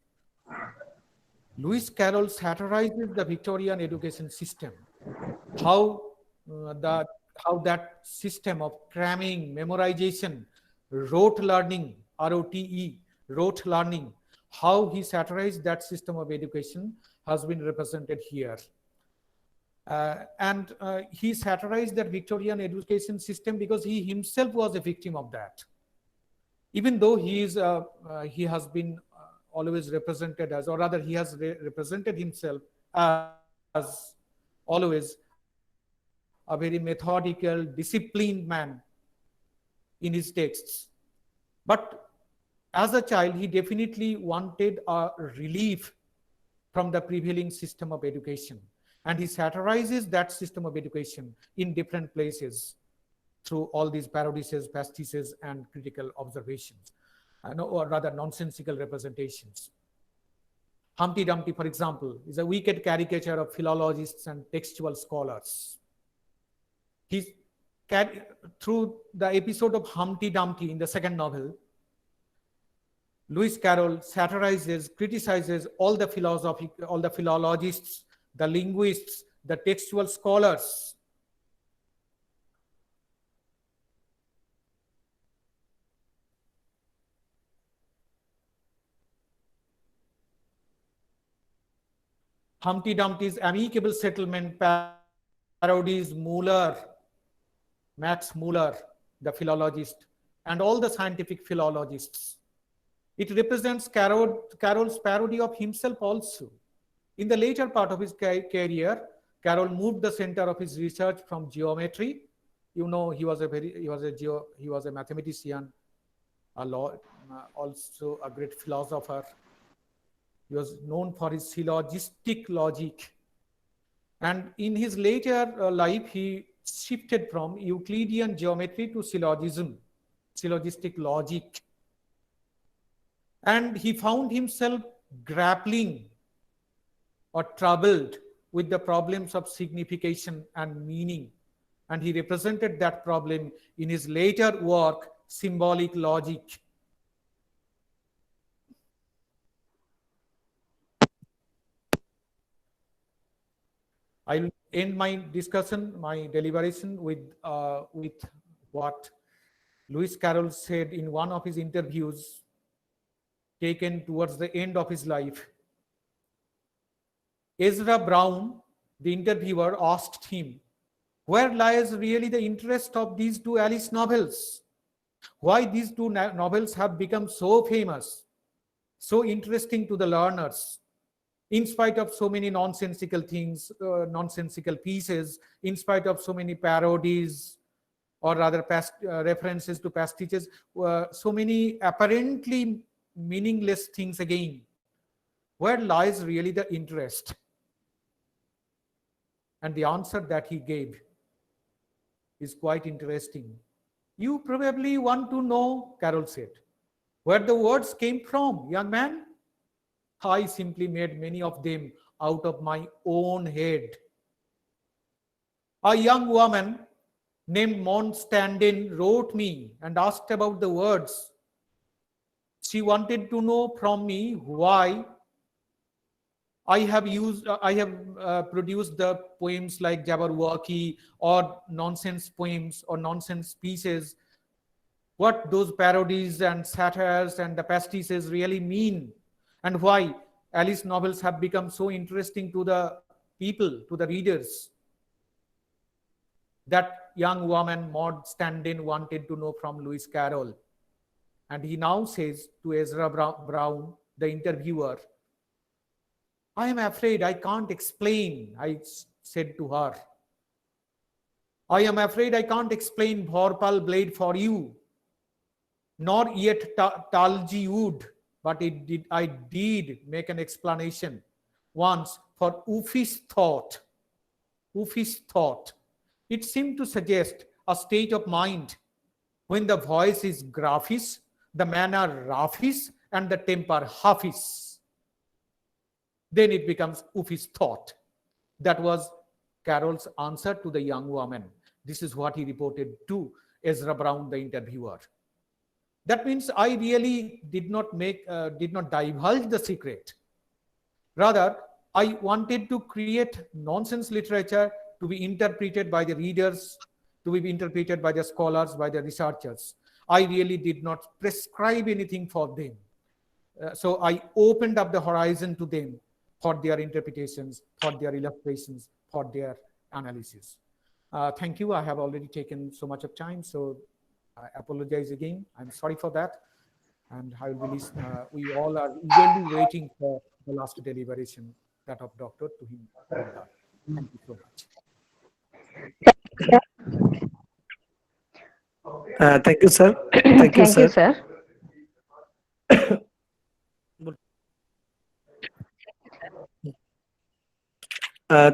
Lewis Carroll satirizes the Victorian education system. How that system of cramming, memorization, rote learning, R-O-T-E, rote learning, how he satirized that system of education has been represented here. And he satirized that Victorian education system because he himself was a victim of that. Even though he has been always represented as, or rather he has represented himself as always a very methodical, disciplined man in his texts. But as a child, he definitely wanted a relief from the prevailing system of education. And he satirizes that system of education in different places through all these parodies, pastiches, and critical observations, or rather nonsensical representations. Humpty Dumpty, for example, is a wicked caricature of philologists and textual scholars. Through the episode of Humpty Dumpty in the second novel, Lewis Carroll satirizes, criticizes all the philologists, the linguists, the textual scholars. Humpty Dumpty's amicable settlement parodies Max Muller, the philologist, and all the scientific philologists. It represents Carroll's parody of himself also. In the later part of his career, Carroll moved the center of his research from geometry. You know, he was a mathematician, also a great philosopher. He was known for his syllogistic logic. And in his later life, he shifted from Euclidean geometry to syllogistic logic. And he found himself grappling or troubled with the problems of signification and meaning. And he represented that problem in his later work, Symbolic Logic. I'll end my discussion, my deliberation with what Lewis Carroll said in one of his interviews taken towards the end of his life. Ezra Brown, the interviewer, asked him, where lies really the interest of these two Alice novels? Why these two novels have become so famous, so interesting to the learners, in spite of so many nonsensical things, nonsensical pieces, in spite of so many parodies, or rather references to pastiches, so many apparently meaningless things again. Where lies really the interest? And the answer that he gave is quite interesting. You probably want to know, Carol said, where the words came from, young man. I simply made many of them out of my own head. A young woman named Mont Standen wrote me and asked about the words. She wanted to know from me why I have produced the poems like Jabberwocky or nonsense poems or nonsense pieces, what those parodies and satires and the pastiches really mean, and why Alice novels have become so interesting to the people, to the readers. That young woman, Maud Standen, wanted to know from Lewis Carroll. And he now says to Ezra Brown, the interviewer, I am afraid I can't explain, I said to her. I am afraid I can't explain Vorpal Blade for you, nor yet Talji would, but I did make an explanation once for Ufi's thought. Ufi's thought. It seemed to suggest a state of mind when the voice is graphish, the manner raffish, and the temper huffish. Then it becomes Ufi's thought. That was Carroll's answer to the young woman. This is what he reported to Ezra Brown, the interviewer. That means I really did not divulge the secret. Rather, I wanted to create nonsense literature to be interpreted by the readers, to be interpreted by the scholars, by the researchers. I really did not prescribe anything for them. So I opened up the horizon to them for their interpretations, for their illustrations, for their analysis. Thank you. I have already taken so much of time, so I apologize again. I'm sorry for that. And I will release, we all are eagerly waiting for the last deliberation, that of Dr. Tuhin Majumdar. Thank you so much. Thank you, sir. Thank you, Thank you, sir. sir.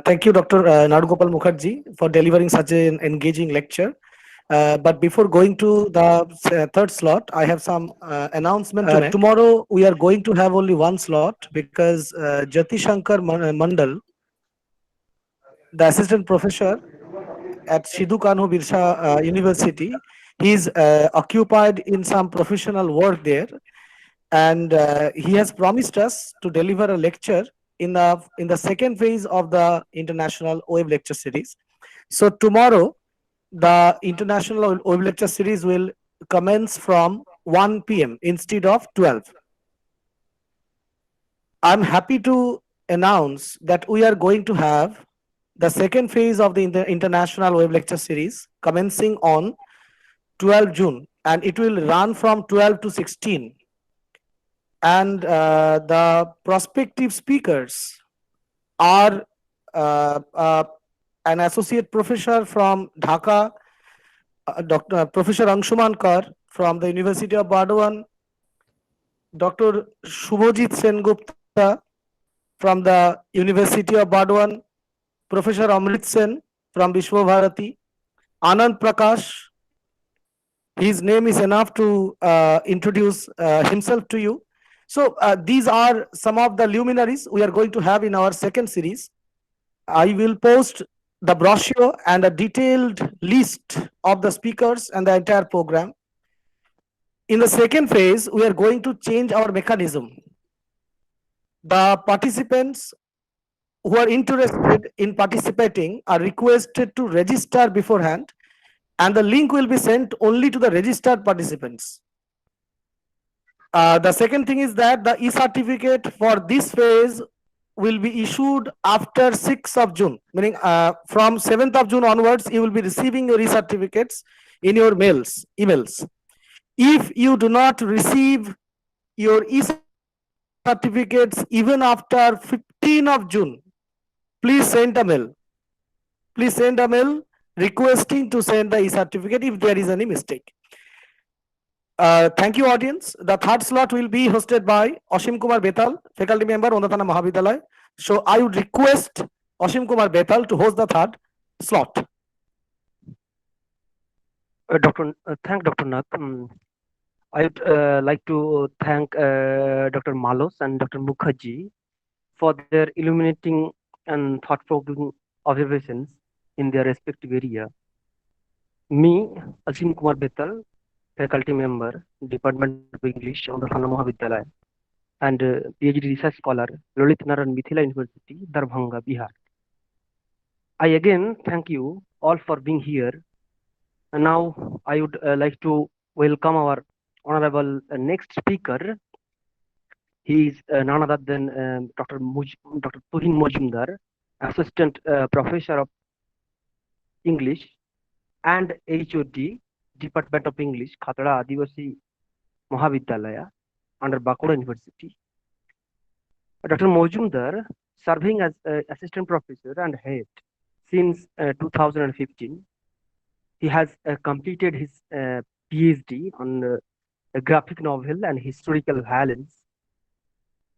Thank you, Dr. Narugopal Mukherjee, for delivering such an engaging lecture. But before going to the third slot, I have some announcement to make. Tomorrow, we are going to have only one slot because Jyoti Shankar Mandal, the assistant professor at Sidhu Kanhu Birsha University, he is occupied in some professional work there, and he has promised us to deliver a lecture in the second phase of the international web lecture series. So tomorrow, the international web lecture series will commence from 1 p.m. instead of 12. I'm happy to announce that we are going to have the second phase of the international web lecture series commencing on 12 June, and it will run from 12 to 16. And the prospective speakers are an associate professor from Dhaka, Professor Anshuman Kar from the University of Burdwan, Dr. Shubhajit Sengupta from the University of Burdwan, Professor Amrit Sen from Vishwa Bharati, Anand Prakash. His name is enough to introduce himself to you. So these are some of the luminaries we are going to have in our second series. I will post the brochure and a detailed list of the speakers and the entire program. In the second phase, we are going to change our mechanism. The participants who are interested in participating are requested to register beforehand, and the link will be sent only to the registered participants. The second thing is that the e-certificate for this phase will be issued after 6th of June, meaning from 7th of June onwards, you will be receiving your e-certificates in your emails. If you do not receive your e-certificates even after 15th of June, please send a mail. Please send a mail requesting to send the e-certificate if there is any mistake. Thank you, audience. The third slot will be hosted by Ashim Kumar Betal, faculty member, Onda Thana Mahavidyalaya. So I would request Ashim Kumar Betal to host the third slot. Thank Dr. Nag. I would like to thank Dr. Malos and Dr. Mukherjee for their illuminating and thought-provoking observations in their respective area. Me, Ashim Kumar Betal, faculty member, Department of English, Onda Thana Mahavidyalaya, and PhD research scholar, Lalit Naran Mithila University, Darbhanga, Bihar. I again thank you all for being here. And now I would like to welcome our honorable next speaker. He is none other than Dr. Tuhin Majumdar, Assistant Professor of English and HOD, Department of English, Khatra, Adibasi, Mahavidyalaya, under Bankura University. Dr. Majumdar, serving as Assistant Professor and Head since 2015, he has completed his PhD on a graphic novel and historical violence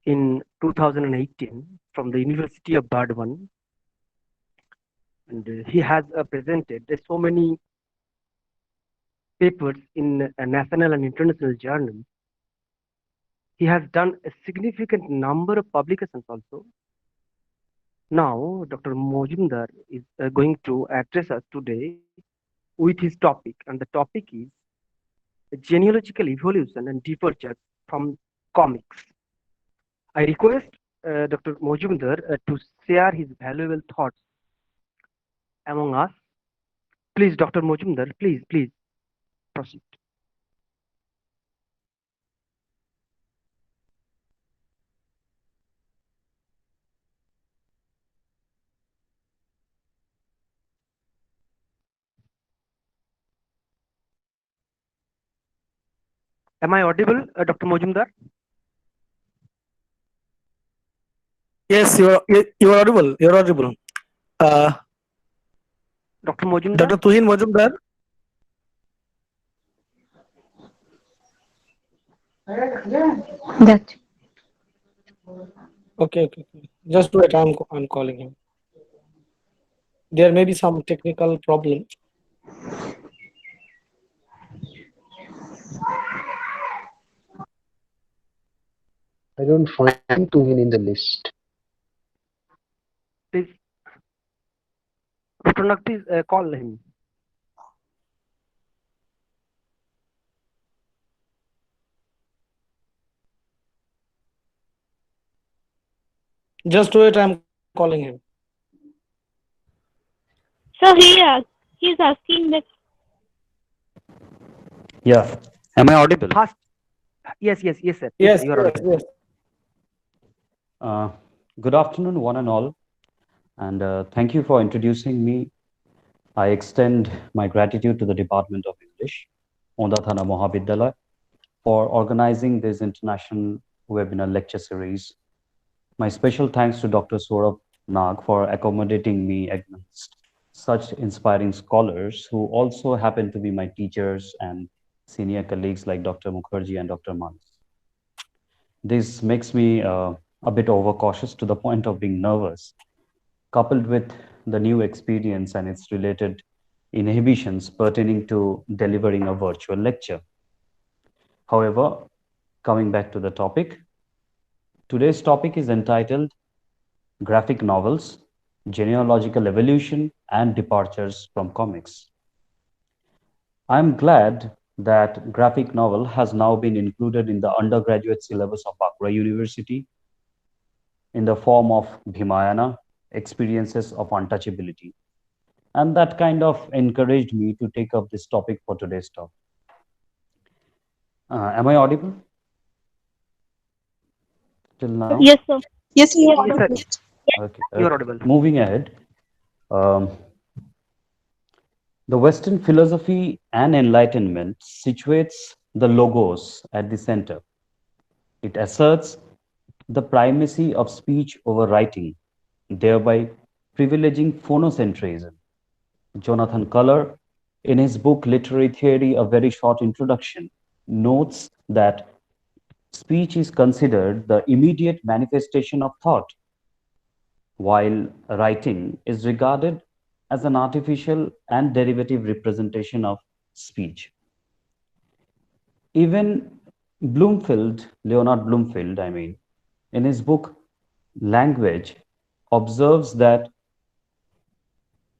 in 2018 from the University of Burdwan. And he has presented so many papers in national and international journals. He has done a significant number of publications also. Now, Dr. Majumdar is going to address us today with his topic, and the topic is genealogical evolution and departures from comics. I request Dr. Majumdar to share his valuable thoughts among us. Please, Dr. Majumdar, please proceed. Am I audible, Dr. Majumdar? Yes, you are audible. You are audible. Dr. Majumdar? Dr. Tuhin Majumdar. That. Okay. Just wait. I'm calling him. There may be some technical problem. I don't find Tuhin in the list. Please, Dr. Nag, please call him. Just wait. I'm calling him. So he's asking that. Yeah. Am I audible? Yes, sir. Yes, You are audible. yes. Good afternoon, one and all. And thank you for introducing me. I extend my gratitude to the Department of English, Onda Thana Mahavidyalaya, for organizing this international webinar lecture series. My special thanks to Dr. Sourav Nag for accommodating me against such inspiring scholars who also happen to be my teachers and senior colleagues like Dr. Mukherjee and Dr. Manas. This makes me a bit overcautious to the point of being nervous, coupled with the new experience and its related inhibitions pertaining to delivering a virtual lecture. However, coming back to the topic, today's topic is entitled Graphic Novels, Genealogical Evolution and Departures from Comics. I'm glad that graphic novel has now been included in the undergraduate syllabus of Bankura University in the form of Bhimayana, Experiences of Untouchability. And that kind of encouraged me to take up this topic for today's talk. Am I audible? Till now? Yes, sir. Yes, you are Yes, sir. audible. Okay. You are audible. Moving ahead, um, the Western philosophy and enlightenment situates the logos at the center. It asserts the primacy of speech over writing, thereby privileging phonocentrism. Jonathan Culler, in his book Literary Theory, A Very Short Introduction, notes that speech is considered the immediate manifestation of thought, while writing is regarded as an artificial and derivative representation of speech. Even Leonard Bloomfield, in his book Language, observes that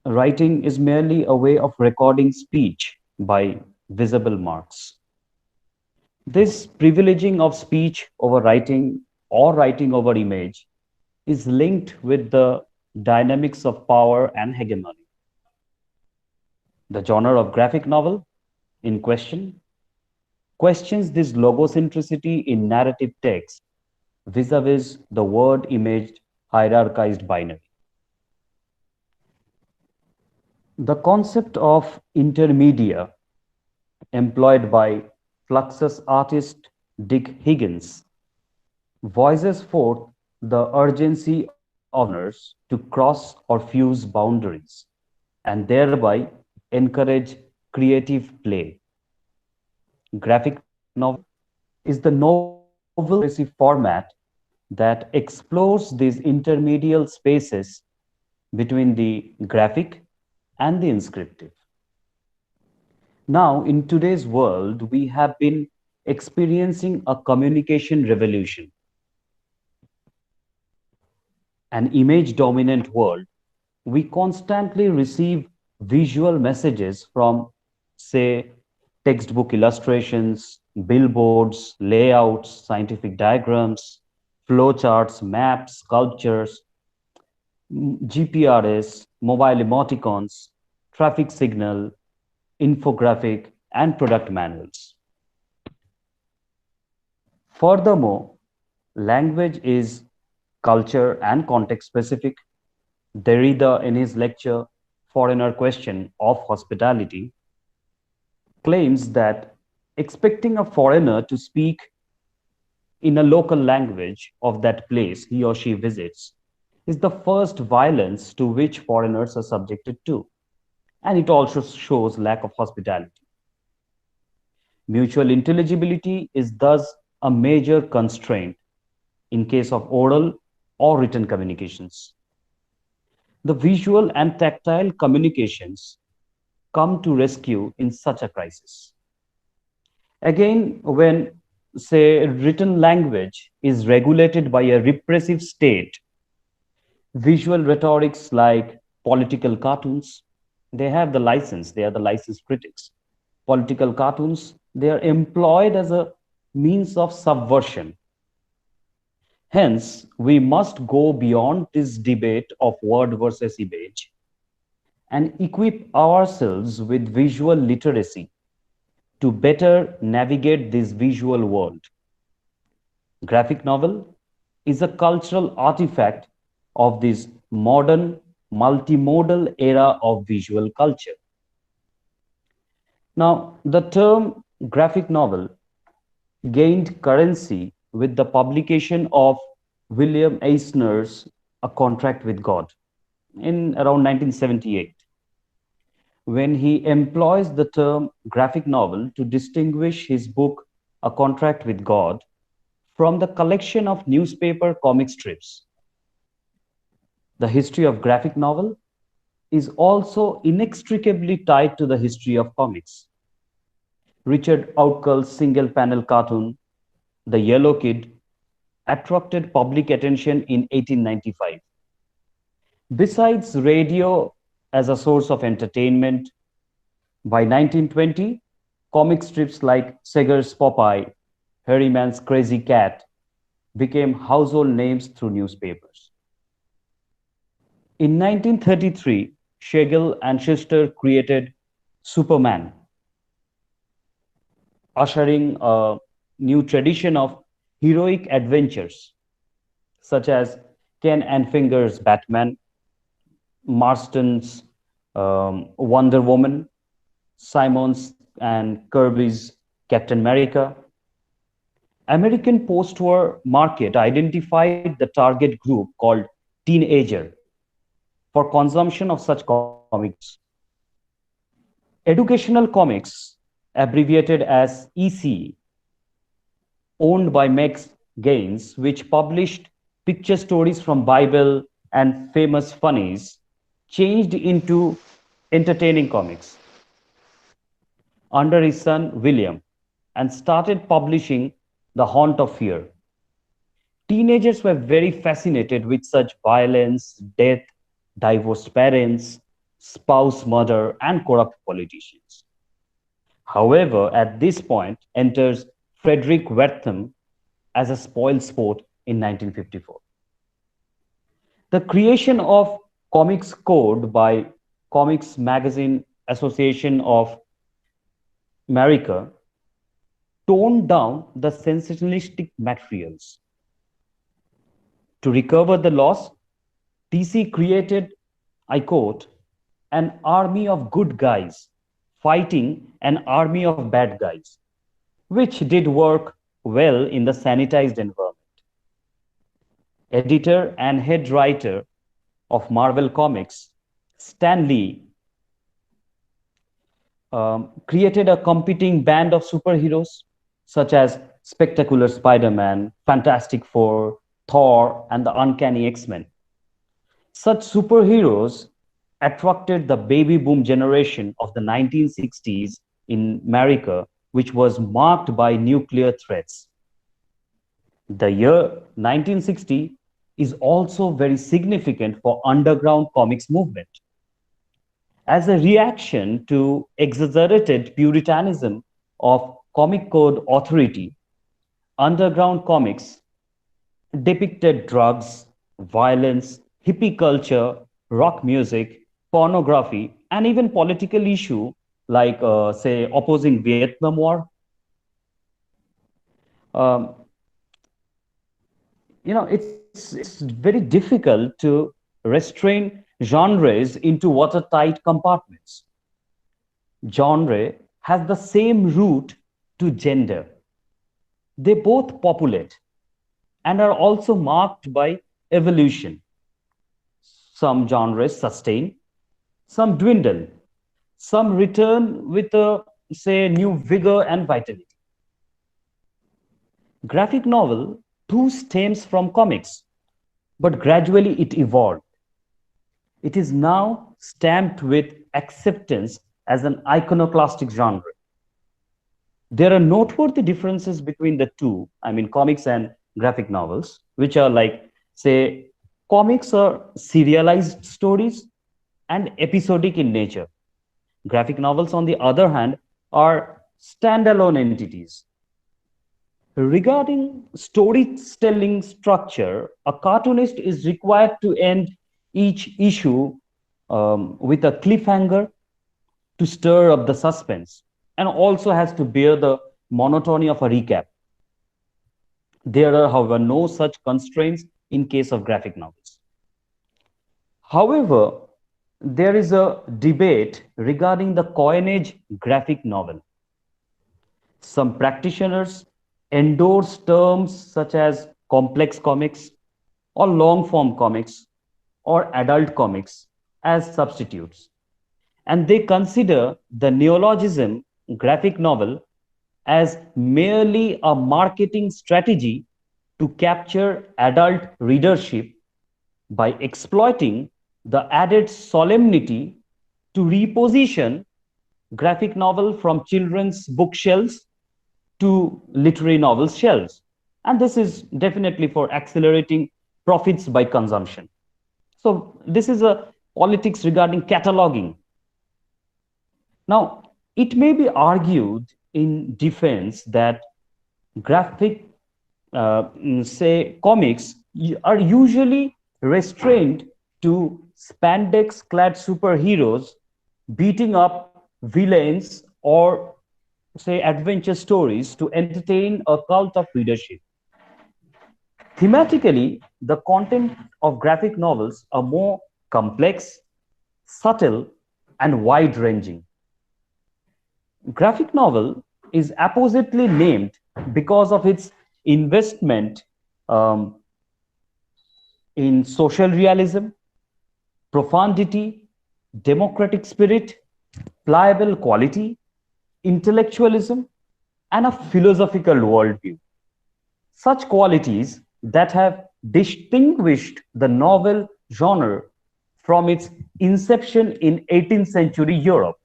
writing is merely a way of recording speech by visible marks. This privileging of speech over writing or writing over image is linked with the dynamics of power and hegemony. The genre of graphic novel in question questions this logocentricity in narrative text vis-a-vis the word image hierarchized binary. The concept of intermedia employed by Fluxus artist Dick Higgins voices forth the urgency of learners to cross or fuse boundaries and thereby encourage creative play. Graphic novel is the novel expressive format that explores these intermedial spaces between the graphic and the inscriptive. Now, in today's world, we have been experiencing a communication revolution, an image dominant world. We constantly receive visual messages from, say, textbook illustrations, billboards, layouts, scientific diagrams, flowcharts, maps, sculptures, GPRS, mobile emoticons, traffic signal, infographic, and product manuals. Furthermore, language is culture and context specific. Derrida, in his lecture Foreigner Question of Hospitality, claims that expecting a foreigner to speak in a local language of that place he or she visits is the first violence to which foreigners are subjected to, and it also shows lack of hospitality. Mutual intelligibility is thus a major constraint in case of oral or written communications. The visual and tactile communications come to rescue in such a crisis. Again, when, say, written language is regulated by a repressive state, visual rhetorics like political cartoons, they have the license, they are the licensed critics. Political cartoons, they are employed as a means of subversion. Hence, we must go beyond this debate of word versus image and equip ourselves with visual literacy to better navigate this visual world. Graphic novel is a cultural artifact of this modern multimodal era of visual culture. Now, the term graphic novel gained currency with the publication of William Eisner's A Contract with God in around 1978, when he employs the term graphic novel to distinguish his book A Contract with God from the collection of newspaper comic strips. The history of graphic novel is also inextricably tied to the history of comics. Richard Outcall's single panel cartoon, The Yellow Kid, attracted public attention in 1895. Besides radio as a source of entertainment, by 1920, comic strips like Seger's Popeye, Harryman's Crazy Cat became household names through newspapers. In 1933, Schlegel and Schuster created Superman, ushering a new tradition of heroic adventures, such as Ken Anfinger's Batman, Marston's Wonder Woman, Simon's and Kirby's Captain America. American post-war market identified the target group called teenager for consumption of such comic books. Educational Comics, abbreviated as EC, owned by Max Gaines, which published picture stories from Bible and famous funnies, changed into entertaining comics under his son William and started publishing The Haunt of Fear. Teenagers were very fascinated with such violence, death, divorced parents, spouse murder, and corrupt politicians. However, at this point enters Frederick Wertham as a spoilsport in 1954. The creation of Comics Code by Comics Magazine Association of America toned down the sensationalistic materials. To recover the loss, TC created, I quote, an army of good guys fighting an army of bad guys, which did work well in the sanitized environment. Editor and head writer of Marvel Comics, Stan Lee, created a competing band of superheroes such as Spectacular Spider-Man, Fantastic Four, Thor, and the Uncanny X-Men. Such superheroes attracted the baby boom generation of the 1960s in America, which was marked by nuclear threats. The year 1960 is also very significant for underground comics movement. As a reaction to exaggerated puritanism of Comic Code Authority, underground comics depicted drugs, violence, hippie culture, rock music, pornography, and even political issue like, say, opposing Vietnam War. Um, it's very difficult to restrain genres into watertight compartments. Genre has the same root to gender. They both populate and are also marked by evolution. Some genres sustain, some dwindle, some return with a, say, new vigor and vitality. Graphic novel too stems from comics, but gradually it evolved. It is now stamped with acceptance as an iconoclastic genre. There are noteworthy differences between the two, comics and graphic novels, which are like, say, comics are serialized stories and episodic in nature. Graphic novels, on the other hand, are standalone entities. Regarding storytelling structure, a cartoonist is required to end each issue with a cliffhanger to stir up the suspense, and also has to bear the monotony of a recap. There are, however, no such constraints in case of graphic novels. However, there is a debate regarding the coinage graphic novel. Some practitioners endorse terms such as complex comics or long form comics or adult comics as substitutes. And they consider the neologism graphic novel as merely a marketing strategy to capture adult readership by exploiting the added solemnity to reposition graphic novel from children's bookshelves to literary novels shelves. And this is definitely for accelerating profits by consumption. So this is a politics regarding cataloging. Now, it may be argued in defense that graphic, say, comics are usually restrained to spandex-clad superheroes beating up villains or, say, adventure stories to entertain a cult of readership. Thematically, the content of graphic novels are more complex, subtle, and wide-ranging. Graphic novel is appositely named because of its investment um, in social realism, profundity, democratic spirit, pliable quality, intellectualism, and a philosophical worldview. Such qualities that have distinguished the novel genre from its inception in 18th century Europe.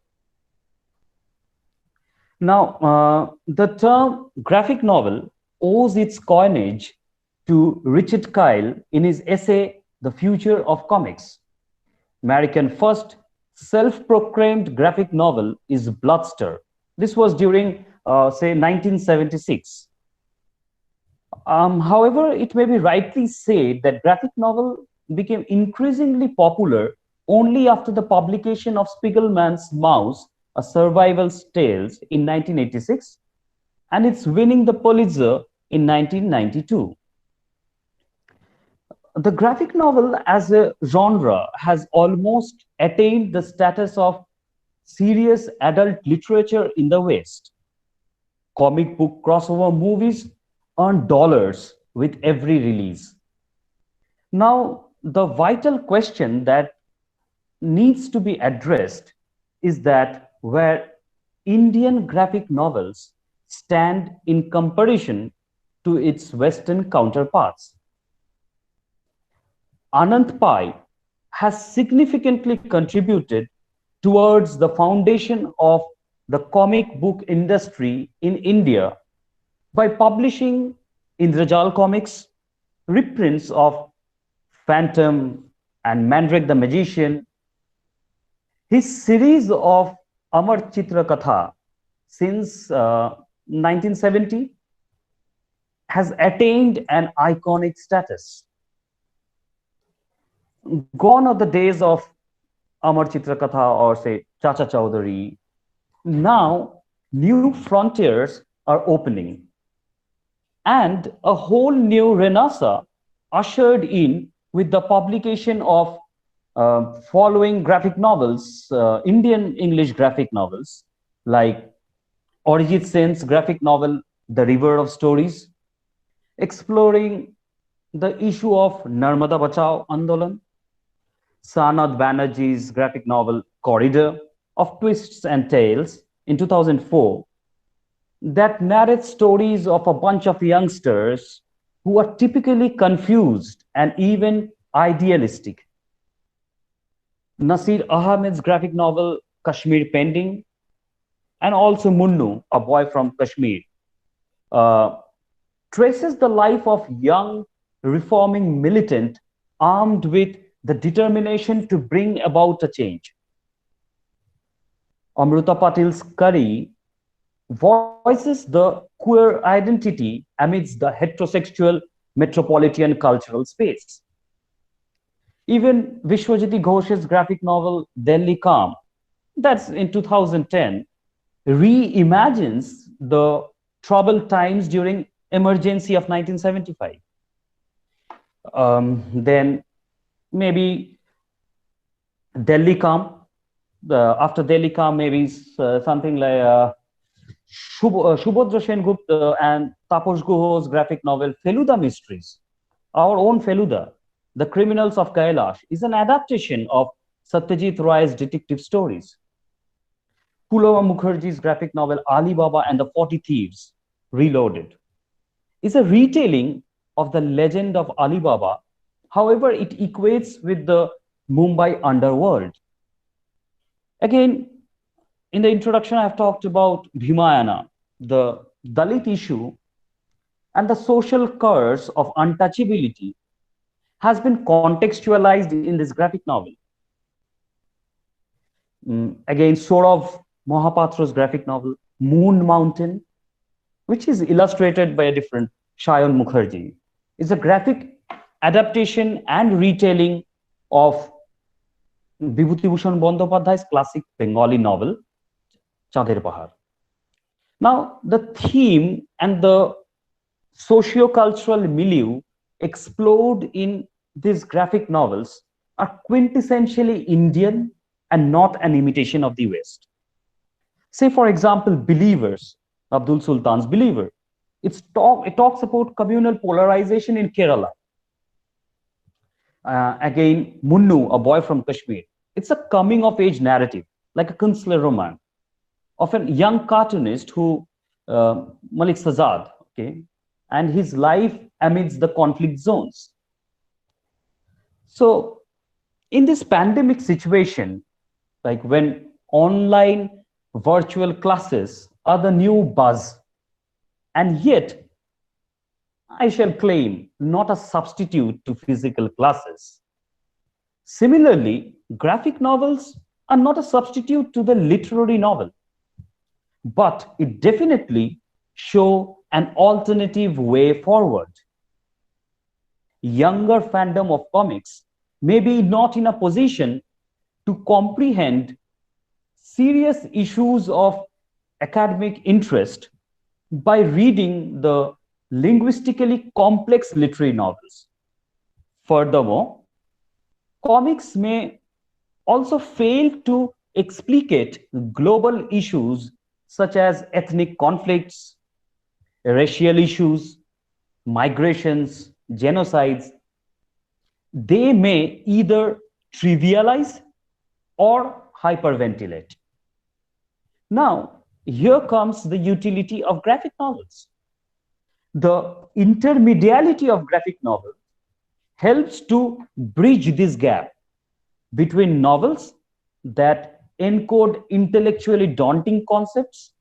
Now, the term graphic novel owes its coinage to Richard Kyle in his essay, The Future of Comics. American first self-proclaimed graphic novel is Bloodster. This was during, say, 1976. However, it may be rightly said that graphic novel became increasingly popular only after the publication of Spiegelman's Mouse, A Survival's Tales in 1986, and its winning the Pulitzer in 1992. The graphic novel as a genre has almost attained the status of serious adult literature in the West. Comic book crossover movies earn dollars with every release. Now, the vital question that needs to be addressed is that where Indian graphic novels stand in comparison to its Western counterparts. Anant Pai has significantly contributed towards the foundation of the comic book industry in India by publishing Indrajal comics, reprints of Phantom and Mandrake the Magician. His series of Amar Chitra Katha since 1970 has attained an iconic status. Gone are the days of Amar Chitra Katha or say Chacha Chowdhury. Now, new frontiers are opening. And a whole new renaissance ushered in with the publication of following graphic novels, Indian English graphic novels, like Arijit Singh's graphic novel, The River of Stories, exploring the issue of Narmada Bachao Andolan, Sanad Banerjee's graphic novel, Corridor of Twists and Tales in 2004, that narrates stories of a bunch of youngsters who are typically confused and even idealistic. Nasir Ahmed's graphic novel, Kashmir Pending, and also Munnu, a boy from Kashmir, traces the life of young reforming militant armed with the determination to bring about a change. Amruta Patil's Curry voices the queer identity amidst the heterosexual metropolitan cultural space. Even Vishwajiti Ghosh's graphic novel, Delhi Calm, that's in 2010, reimagines the troubled times during emergency of 1975. Then maybe Delhi Calm, after Delhi Calm, maybe something like Shubhodra Sengupta and Taposh Guho's graphic novel, Feluda Mysteries. Our own Feluda, The Criminals of Kailash, is an adaptation of Satyajit Roy's detective stories. Pulava Mukherjee's graphic novel, Ali Baba and the 40 Thieves, Reloaded, is a retelling of the legend of Ali Baba. However, it equates with the Mumbai underworld. Again, in the introduction, I've talked about Bhimayana, the Dalit issue, and the social curse of untouchability has been contextualized in this graphic novel. Again, Sourav Mohapatra's graphic novel, Moon Mountain, which is illustrated by a different Shayan Mukherjee, is a graphic adaptation and retelling of Bibhuti Bhushan Bandyopadhyay's classic Bengali novel, Chander Pahar. Now, the theme and the socio-cultural milieu explode in these graphic novels are quintessentially Indian and not an imitation of the West. Say, for example, Believers, Abdul Sultan's Believer. It talks about communal polarization in Kerala. Again, Munnu, a boy from Kashmir. It's a coming of age narrative, like a consular roman of a young cartoonist who, Malik Sazad, okay, and his life amidst the conflict zones. So, in this pandemic situation, like when online virtual classes are the new buzz, and yet I shall claim not a substitute to physical classes. Similarly, graphic novels are not a substitute to the literary novel, but it definitely show an alternative way forward. Younger fandom of comics may be not in a position to comprehend serious issues of academic interest by reading the linguistically complex literary novels. Furthermore, comics may also fail to explicate global issues such as ethnic conflicts, racial issues, migrations, genocides. They may either trivialize or hyperventilate. Now, here comes the utility of graphic novels. The intermediality of graphic novels helps to bridge this gap between novels that encode intellectually daunting concepts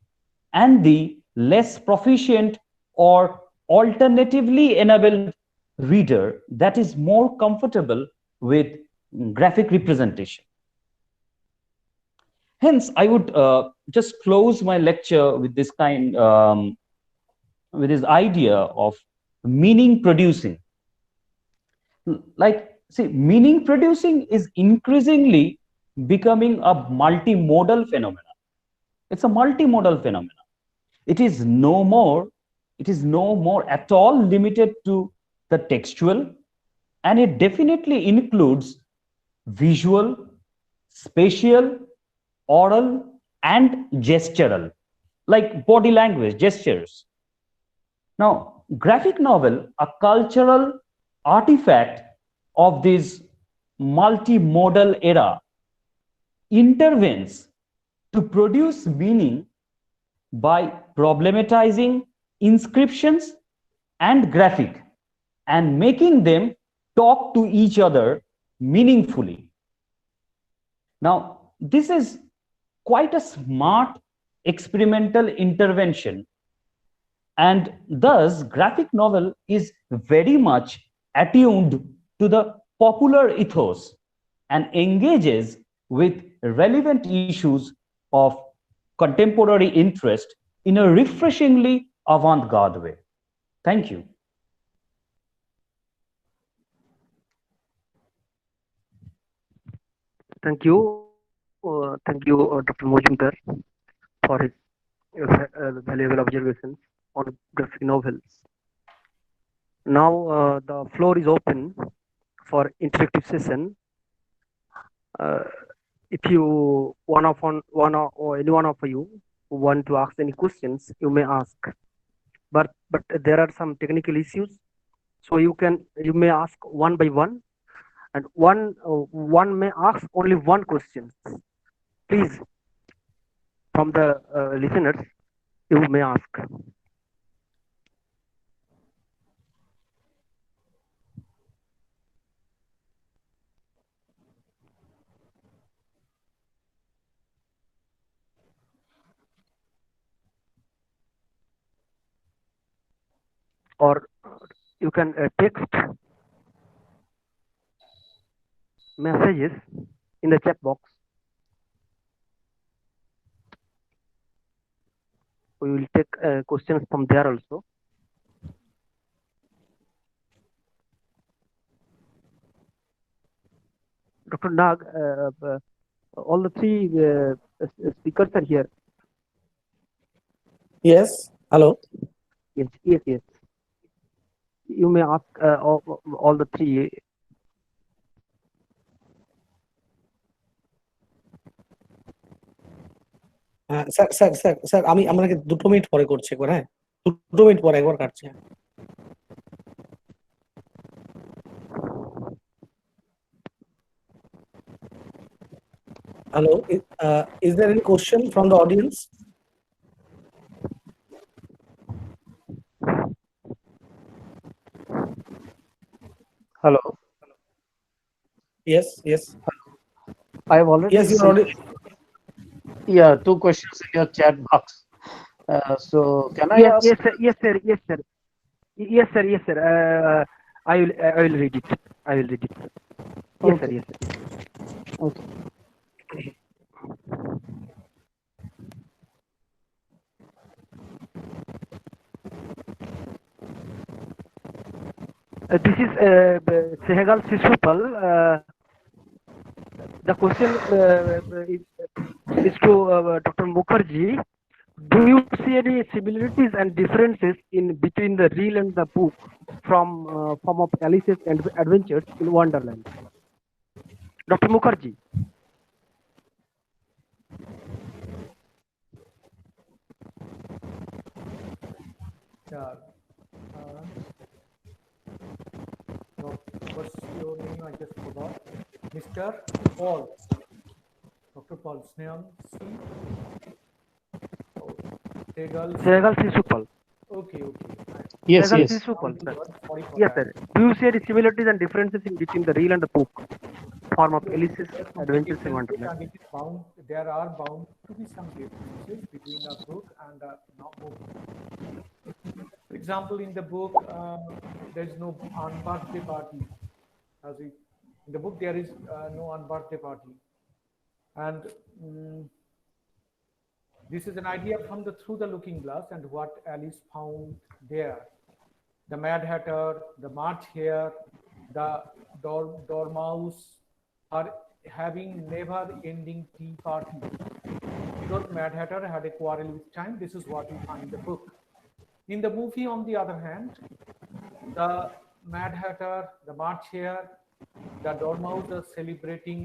and the less proficient or alternatively enabled reader that is more comfortable with graphic representation. Hence, I would just close my lecture with this with this idea of meaning producing. Like, see, meaning producing is increasingly becoming a multimodal phenomenon. It's a multimodal phenomenon. It is no more at all limited to the textual, and it definitely includes visual, spatial, oral, and gestural, like body language, gestures. Now, graphic novel, a cultural artifact of this multimodal era, intervenes to produce meaning by problematizing inscriptions and graphic and making them talk to each other meaningfully. Now, this is quite a smart experimental intervention, and thus graphic novel is very much attuned to the popular ethos and engages with relevant issues of contemporary interest in a refreshingly avant-garde way. Thank you. Thank you, Dr. Majumdar, for his valuable observations on graphic novels. Now the floor is open for interactive session. If you or any one of you who want to ask any questions, you may ask. But there are some technical issues, so you may ask one by one, and one may ask only one question. Please, from the listeners, you may ask. Or you can text messages in the chat box. We will take questions from there also. Dr. Nag, all the three speakers are here. Yes. Hello. Yes. you may ask all the three. Sir sir sir sir আমি আপনাকে 2 minute পরে করছি একবার, হ্যাঁ 2 minute পরে একবার কাটছি। Hello, is there any question from the audience? Hello. Yes, yes. I have already Yes, you're sent, audible. yeah, 2 questions in your chat box. So can I Yes, ask? yes, sir. Yes, sir. Yes, sir. Yes, sir. Yes, sir. I will read it. I will read it. Yes, sir. Okay. Yes, sir. Okay. This is Sehegal Sisupal. The question is to Dr. Mukherjee. Do you see any similarities and differences in between the real and the book from form of Alice's Adventures in Wonderland? Dr. Mukherjee. Yeah. What's your name? I just forgot. Mr. Paul. Dr. Paul Snehan C. Oh, Sehegal Sisupal. Okay, okay. Yes, Sehegal yes. Sisupal, sir. Sorry for Yes, that. sir. Do you see any similarities and differences in between the real and the book form of Alice's Adventures in Wonderland? And it is bound, there are bound to be some differences between a book and a movie. For example, in the book, there is no unbirthday party. In the book, there is no unbirthday party. And this is an idea from through the looking glass and what Alice found there. The Mad Hatter, the March Hare, the Dormouse are having never-ending tea party. Because Mad Hatter had a quarrel with time, this is what we find in the book. In the movie, on the other hand, the Mad Hatter, the March Hare, the Dormouse are celebrating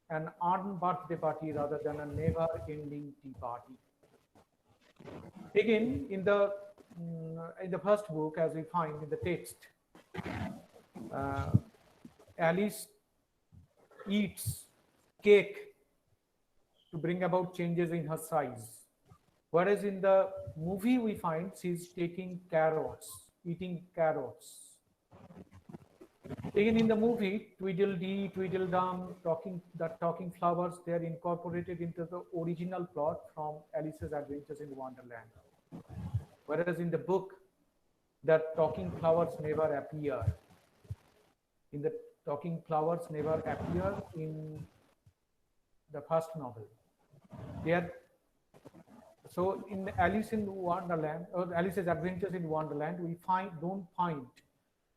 an unbirthday party rather than a never-ending tea party. Again, in the first book, as we find in the text, Alice eats cake to bring about changes in her size. Whereas in the movie, we find she's taking carrots, eating carrots. Again, in the movie, Tweedledee, Tweedledum, talking flowers, they are incorporated into the original plot from Alice's Adventures in Wonderland. Whereas in the book, the talking flowers never appear. In the talking flowers never appear in the first novel. So in Alice in Wonderland, or Alice's Adventures in Wonderland, we don't find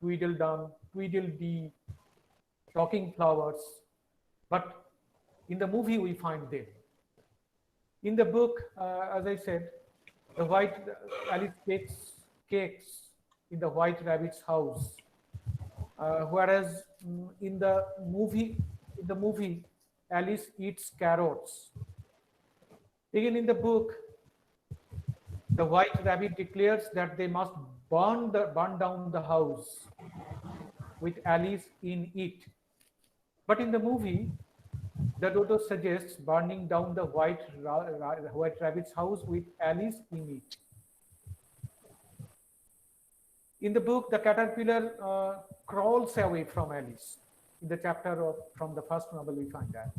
Tweedledum, Tweedledee, talking flowers, but in the movie we find them. In the book, as I said, Alice bakes cakes in the White Rabbit's house, whereas in the movie, Alice eats carrots. Again, in the book, the White Rabbit declares that they must burn down the house with Alice in it. But in the movie, the Dodo suggests burning down the White Rabbit's house with Alice in it. In the book, the caterpillar crawls away from Alice. In the chapter from the first novel, we find that.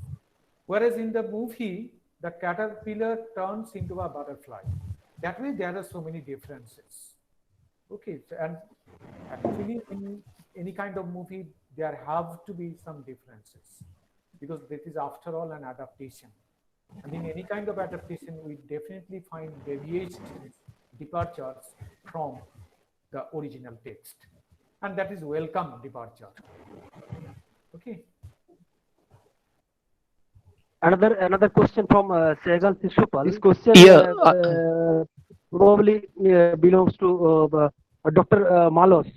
Whereas in the movie, the caterpillar turns into a butterfly. That way, there are so many differences. Okay, and actually, in any kind of movie, there have to be some differences because this is, after all, an adaptation. And in any kind of adaptation, we definitely find deviations, departures from the original text, and that is welcome departure. Okay. Another question from Sehegal Sisupal. This question probably belongs to Dr. Malos.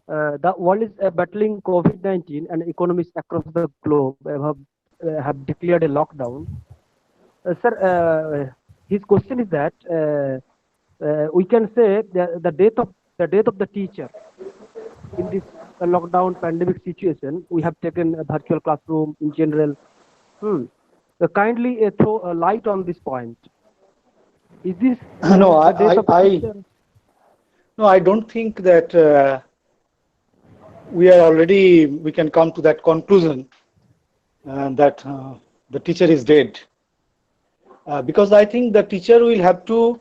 The world is battling COVID-19 and economies across the globe have declared a lockdown. Sir, his question is that we can say the death of the teacher in this lockdown pandemic situation. We have taken a virtual classroom in general. Kindly throw a light on this point. Is this No, the death of the teacher? no, I don't think that we can come to that conclusion that the teacher is dead. Because I think the teacher will have to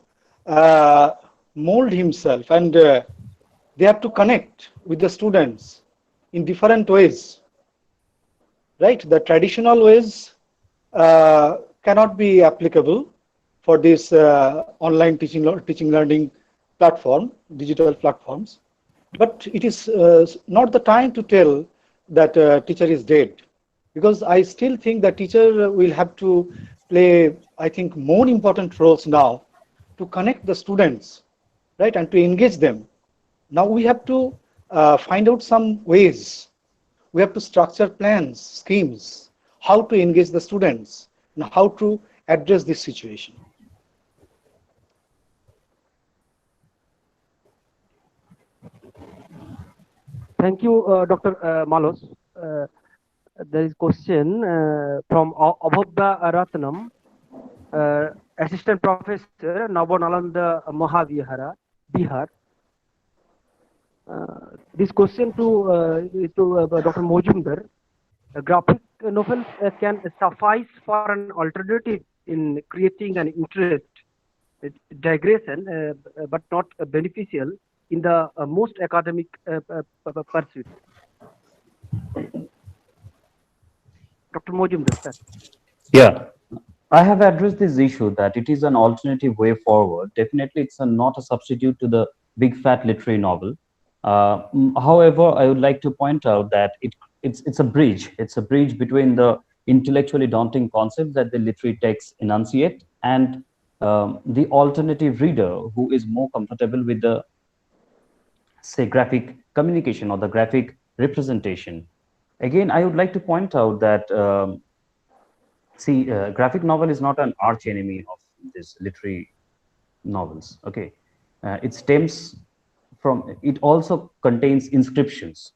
mold himself, and they have to connect with the students in different ways, right? The traditional ways cannot be applicable for this online teaching learning platform, digital platforms. But it is not the time to tell that teacher is dead, because I still think that teacher will have to play, I think, more important roles now to connect the students, right, and to engage them. Now we have to find out some ways. We have to structure plans, schemes, how to engage the students and how to address this situation. Thank you, Dr. Malos. There is question from Abhabda Ratnam, Assistant Professor, Nalanda Mahavihara, Bihar. This question to Dr. Majumdar. Graphic novels can suffice for an alternative in creating an interest, digression, but not beneficial in the most academic pursuit. Dr. Majumdar, sir. Yeah, I have addressed this issue that it is an alternative way forward. Definitely, it's not a substitute to the big fat literary novel. However, I would like to point out that it's a bridge. It's a bridge between the intellectually daunting concepts that the literary texts enunciate and the alternative reader who is more comfortable with the, say, graphic communication or the graphic representation. Again, I would like to point out that graphic novel is not an arch enemy of these literary novels. Okay, it stems from, it also contains inscriptions.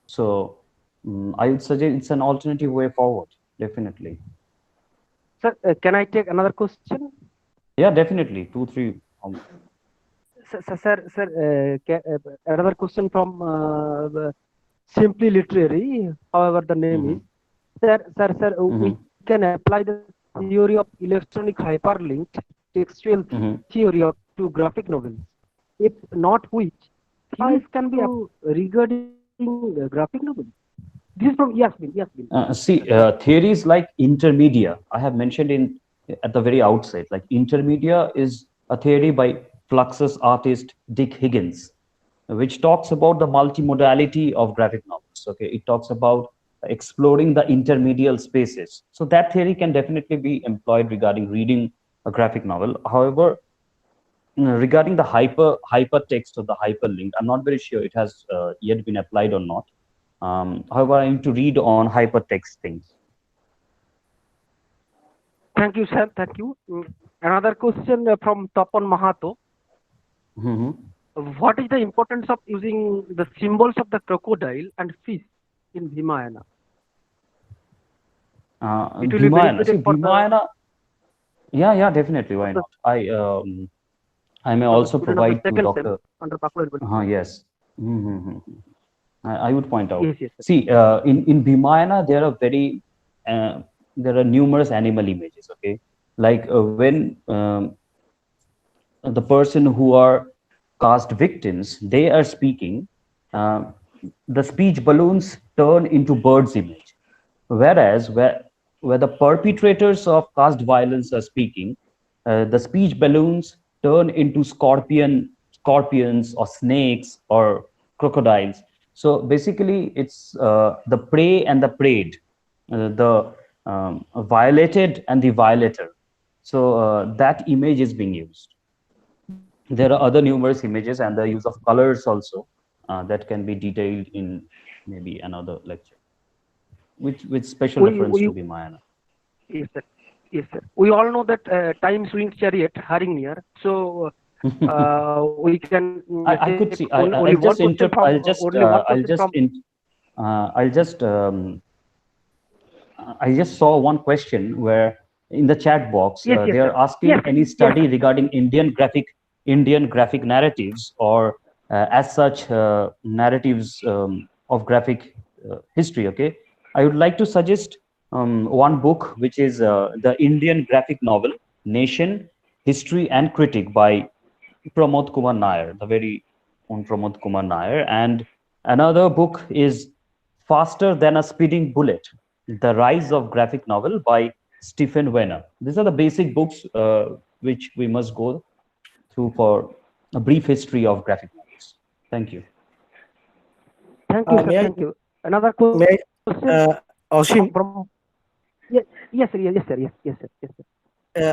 So I would suggest it's an alternative way forward, definitely. Sir, can I take another question? Yeah, definitely. 2, 3. Sir, another question from Simply Literary, however the name is. Sir, we can apply the theory of electronic hyperlinked textual theory to graphic novels. If not, which theories can be regarding graphic novels? This is from Yasmin. Theories like intermedia, I have mentioned at the very outset, like intermedia is a theory by Fluxus artist Dick Higgins, which talks about the multimodality of graphic novels. Okay, it talks about exploring the intermedial spaces. So that theory can definitely be employed regarding reading a graphic novel. However, regarding the hypertext or the hyperlink, I'm not very sure it has yet been applied or not. However, I need to read on hypertext things. Thank you, sir. Thank you. Another question from Tapan Mahato. What is the importance of using the symbols of the crocodile and fish in Bhimayana? It will be benefited for Bhimayana. Yeah, definitely. Why not? I may also provide to Dr. Yes. I would point out. Yes, see, in Bhimayana, there are numerous animal images. Okay, like when the person who are cast victims, they are speaking, the speech balloons turn into birds' image, whereas where the perpetrators of caste violence are speaking, the speech balloons turn into scorpions or snakes or crocodiles. So basically, it's the prey and the preyed, the violated and the violator. So that image is being used. There are other numerous images and the use of colors also. that can be detailed in maybe another lecture, with special reference to Vimayana. Yes, sir. Yes, sir. We all know that time swings chariot hurrying near. So we can I take could see. only I'll one just question from only one I'll question just from. I'll just I just saw one question where in the chat box Yes, yes, they sir. are asking Yes, any yes, study sir. regarding Indian graphic narratives, or as such narratives of graphic history. Okay, I would like to suggest one book, which is the Indian graphic novel Nation, History and Critic by Pramod Kumar Nair, the very own Pramod Kumar Nair. And another book is Faster Than a Speeding Bullet, The Rise of Graphic Novel by Stephen Weiner. These are the basic books which we must go through for a brief history of graphic novels. Thank you. Thank you, sir. May I, Thank you. Another may question Oshim, from. Yes, yes, sir. Yes, sir. Yes, yes, sir. Yes, sir.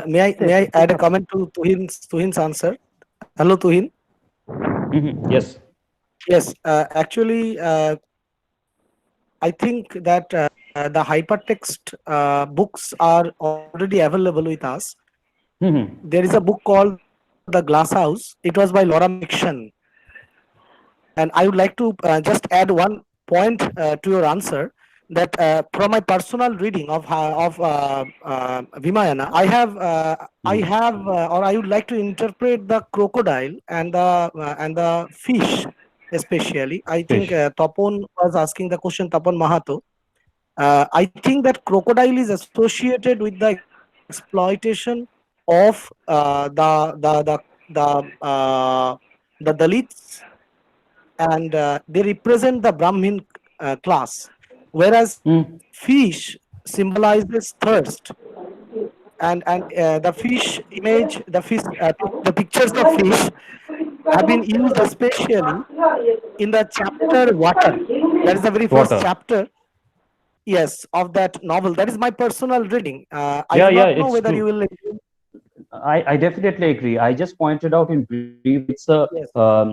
may I add a comment to Tuhin's answer? Hello, Tuhin. Yes. Yes, actually, I think that the hypertext books are already available with us. There is a book called The Glass House. It was by Laura Mixon. And I would like to just add one point to your answer, that from my personal reading of Vimayana, I have or I would like to interpret the crocodile and the fish especially. I think Tapon was asking the question, Tapon Mahato. I think that crocodile is associated with the exploitation of the Dalits, and they represent the Brahmin class, whereas fish symbolizes thirst, and the fish image, the pictures of fish have been used especially in the chapter water. That is the very first Water. chapter, yes, of that novel. That is my personal reading. I Yeah, do yeah, not know it's whether true. you will. I definitely agree. I just pointed out in brief, it's a Yes.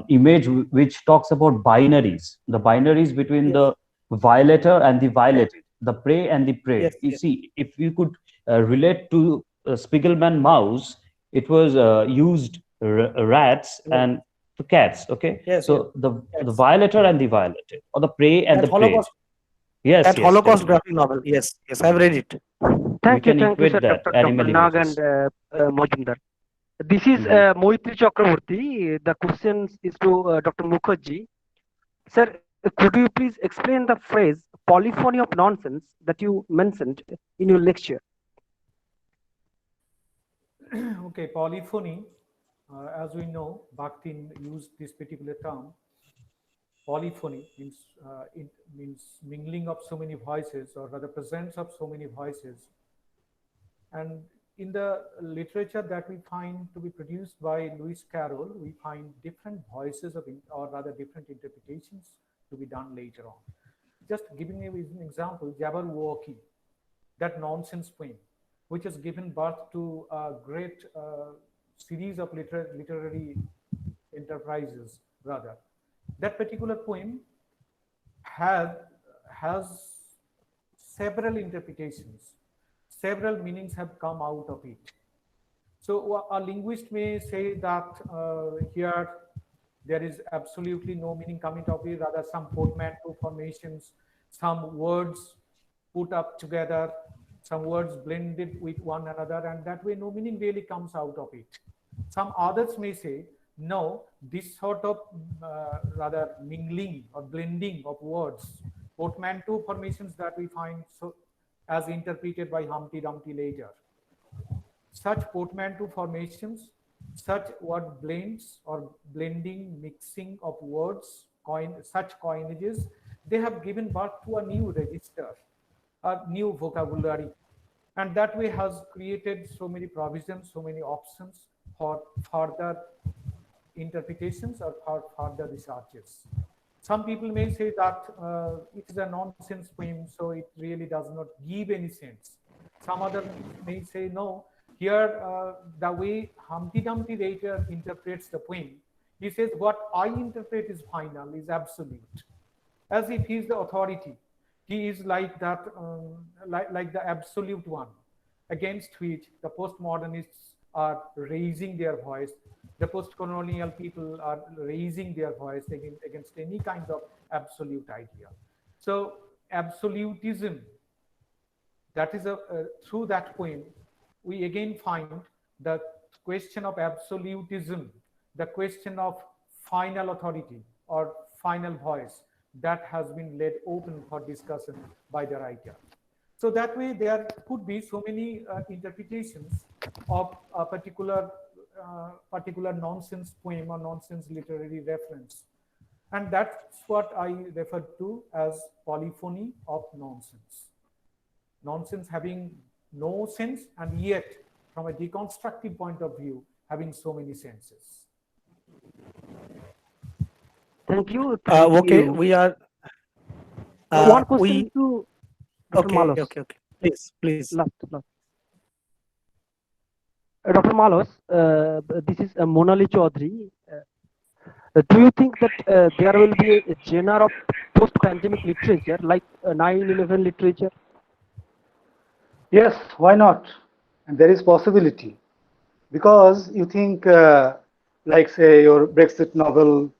image which talks about binaries, the binaries between Yes. the violator and the violated, the prey and the prey. Yes, You yes. see, if you could relate to Spiegelman mouse, it was used rats Yes. and to cats. Okay, Yes, yes. so the Yes. violator and the violated, or the prey and That the preyed. Holocaust, Yes, that yes, Holocaust definitely. graphic novel. Yes, yes, I've read it. We can Thank you, sir, equate that Dr. animal Nag and images. Majumdar. This is Moitri Chakraborty. The question is to Dr. Mukherjee. Sir, could you please explain the phrase polyphony of nonsense that you mentioned in your lecture? Okay, polyphony, as we know, Bakhtin used this particular term. Polyphony means it means mingling of so many voices, or rather presence of so many voices. And in the literature that we find to be produced by Lewis Carroll, we find different voices of, or rather different interpretations to be done later on. Just giving you an example, Jabberwocky, that nonsense poem, which has given birth to a great series of literary enterprises, rather. That particular poem has several interpretations, several meanings have come out of it. So a linguist may say that here there is absolutely no meaning coming out of it, rather some portmanteau formations, some words put up together, some words blended with one another, and that way no meaning really comes out of it. Some others may say, no, this sort of rather mingling or blending of words, portmanteau formations that we find so as interpreted by Humpty Dumpty later. Such portmanteau formations, such word blends or blending, mixing of words, such coinages, they have given birth to a new register, a new vocabulary, and that way has created so many provisions, so many options for further interpretations or for further researches. Some people may say that it is a nonsense poem, so it really does not give any sense. Some other may say, no, here the way Humpty Dumpty later interprets the poem, He says, what I interpret is final is absolute, as if he is the authority. He is like that, like the absolute one, against which the postmodernists are raising their voice. The post-colonial people are raising their voice against any kind of absolute idea. So absolutism, that is through that poem, we again find the question of absolutism, the question of final authority or final voice, that has been laid open for discussion by the writer. So that way there could be so many interpretations of a particular nonsense poem or nonsense literary reference. And that's what I refer to as polyphony of nonsense. Nonsense having no sense, and yet from a deconstructive point of view having so many senses. Thank you. Okay, we are. One question to Dr. Okay, Malos. okay. Please. Last. Dr. Malos, this is Monali Chaudhary. Do you think that there will be a genre of post-pandemic literature like 9/11 literature? Yes, why not? And there is possibility, because you think like say your Brexit novel,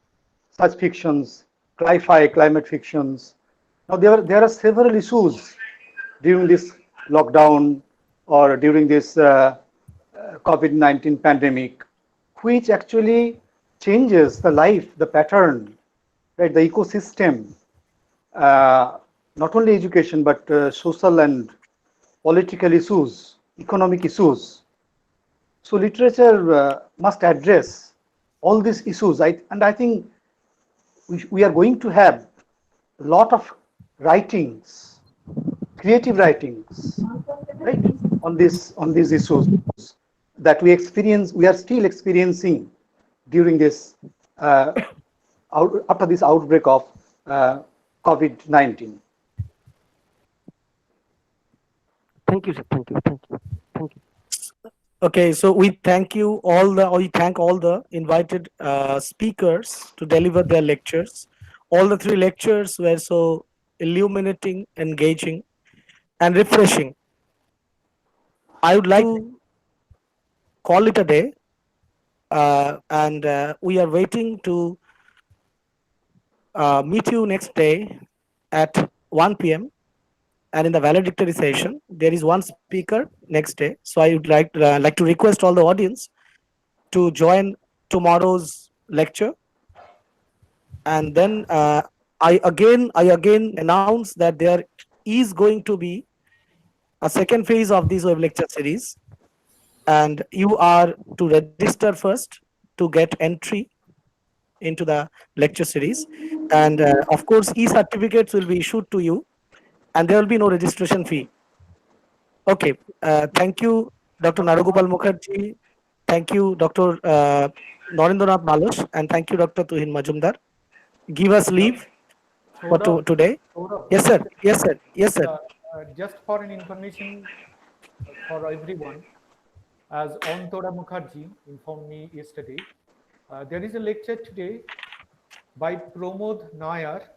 such fictions, cli-fi, climate fictions. Now there are several issues during this lockdown or during this COVID-19 pandemic, which actually changes the life, the pattern, right, the ecosystem, not only education but social and political issues, economic issues. So literature must address all these issues. And I think we are going to have a lot of writings, creative writings, right, on these issues that we are still experiencing during this after this outbreak of COVID-19. Thank you, sir. Thank you. Okay, so we thank all the invited speakers to deliver their lectures. All the three lectures were so illuminating, engaging, and refreshing. I would like to call it a day, and we are waiting to meet you next day at 1 p.m. And in the valedictory session, there is one speaker next day. So I would like to request all the audience to join tomorrow's lecture. And then I again announce that there is going to be a second phase of this web lecture series, and you are to register first to get entry into the lecture series. And of course, e-certificates will be issued to you, and there will be no registration fee. Okay, thank you, Dr. Narugopal Mukherjee. Thank you, Dr. Narendra Malos, and thank you, Dr. Tuhin Majumdar. Give us leave for today. Yes, sir. Just for an information for everyone, as Onda Mukherjee informed me yesterday, there is a lecture today by Pramod Nair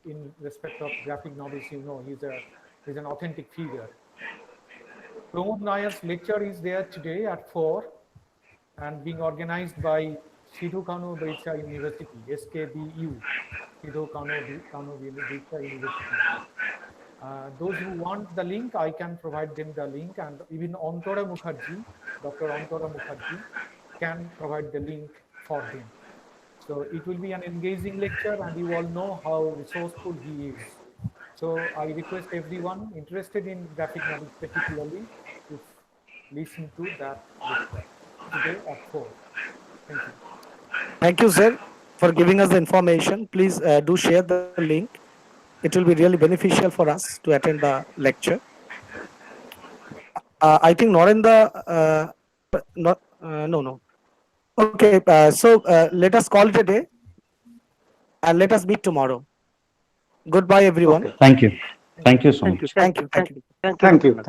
in respect of graphic novels. You know, he's an authentic figure. Pramod Nair's lecture is there today at 4 and being organized by Sidhu Kanu Bircha University, SKBU, Sidhu Kanu Bircha University. Those who want the link, I can provide them the link, and even Onda Mukherjee, Dr. Onda Mukherjee, can provide the link for them. So it will be an engaging lecture, and you all know how resourceful he is. So I request everyone interested in graphic novels particularly to listen to that lecture today at 4. Thank you. Thank you, sir, for giving us the information. Please do share the link. It will be really beneficial for us to attend the lecture. I think Narendra, no. Okay, so let us call it a day, and let us meet tomorrow. Goodbye, everyone. Okay. Thank you. Thank you so much. Thank you. Thank you.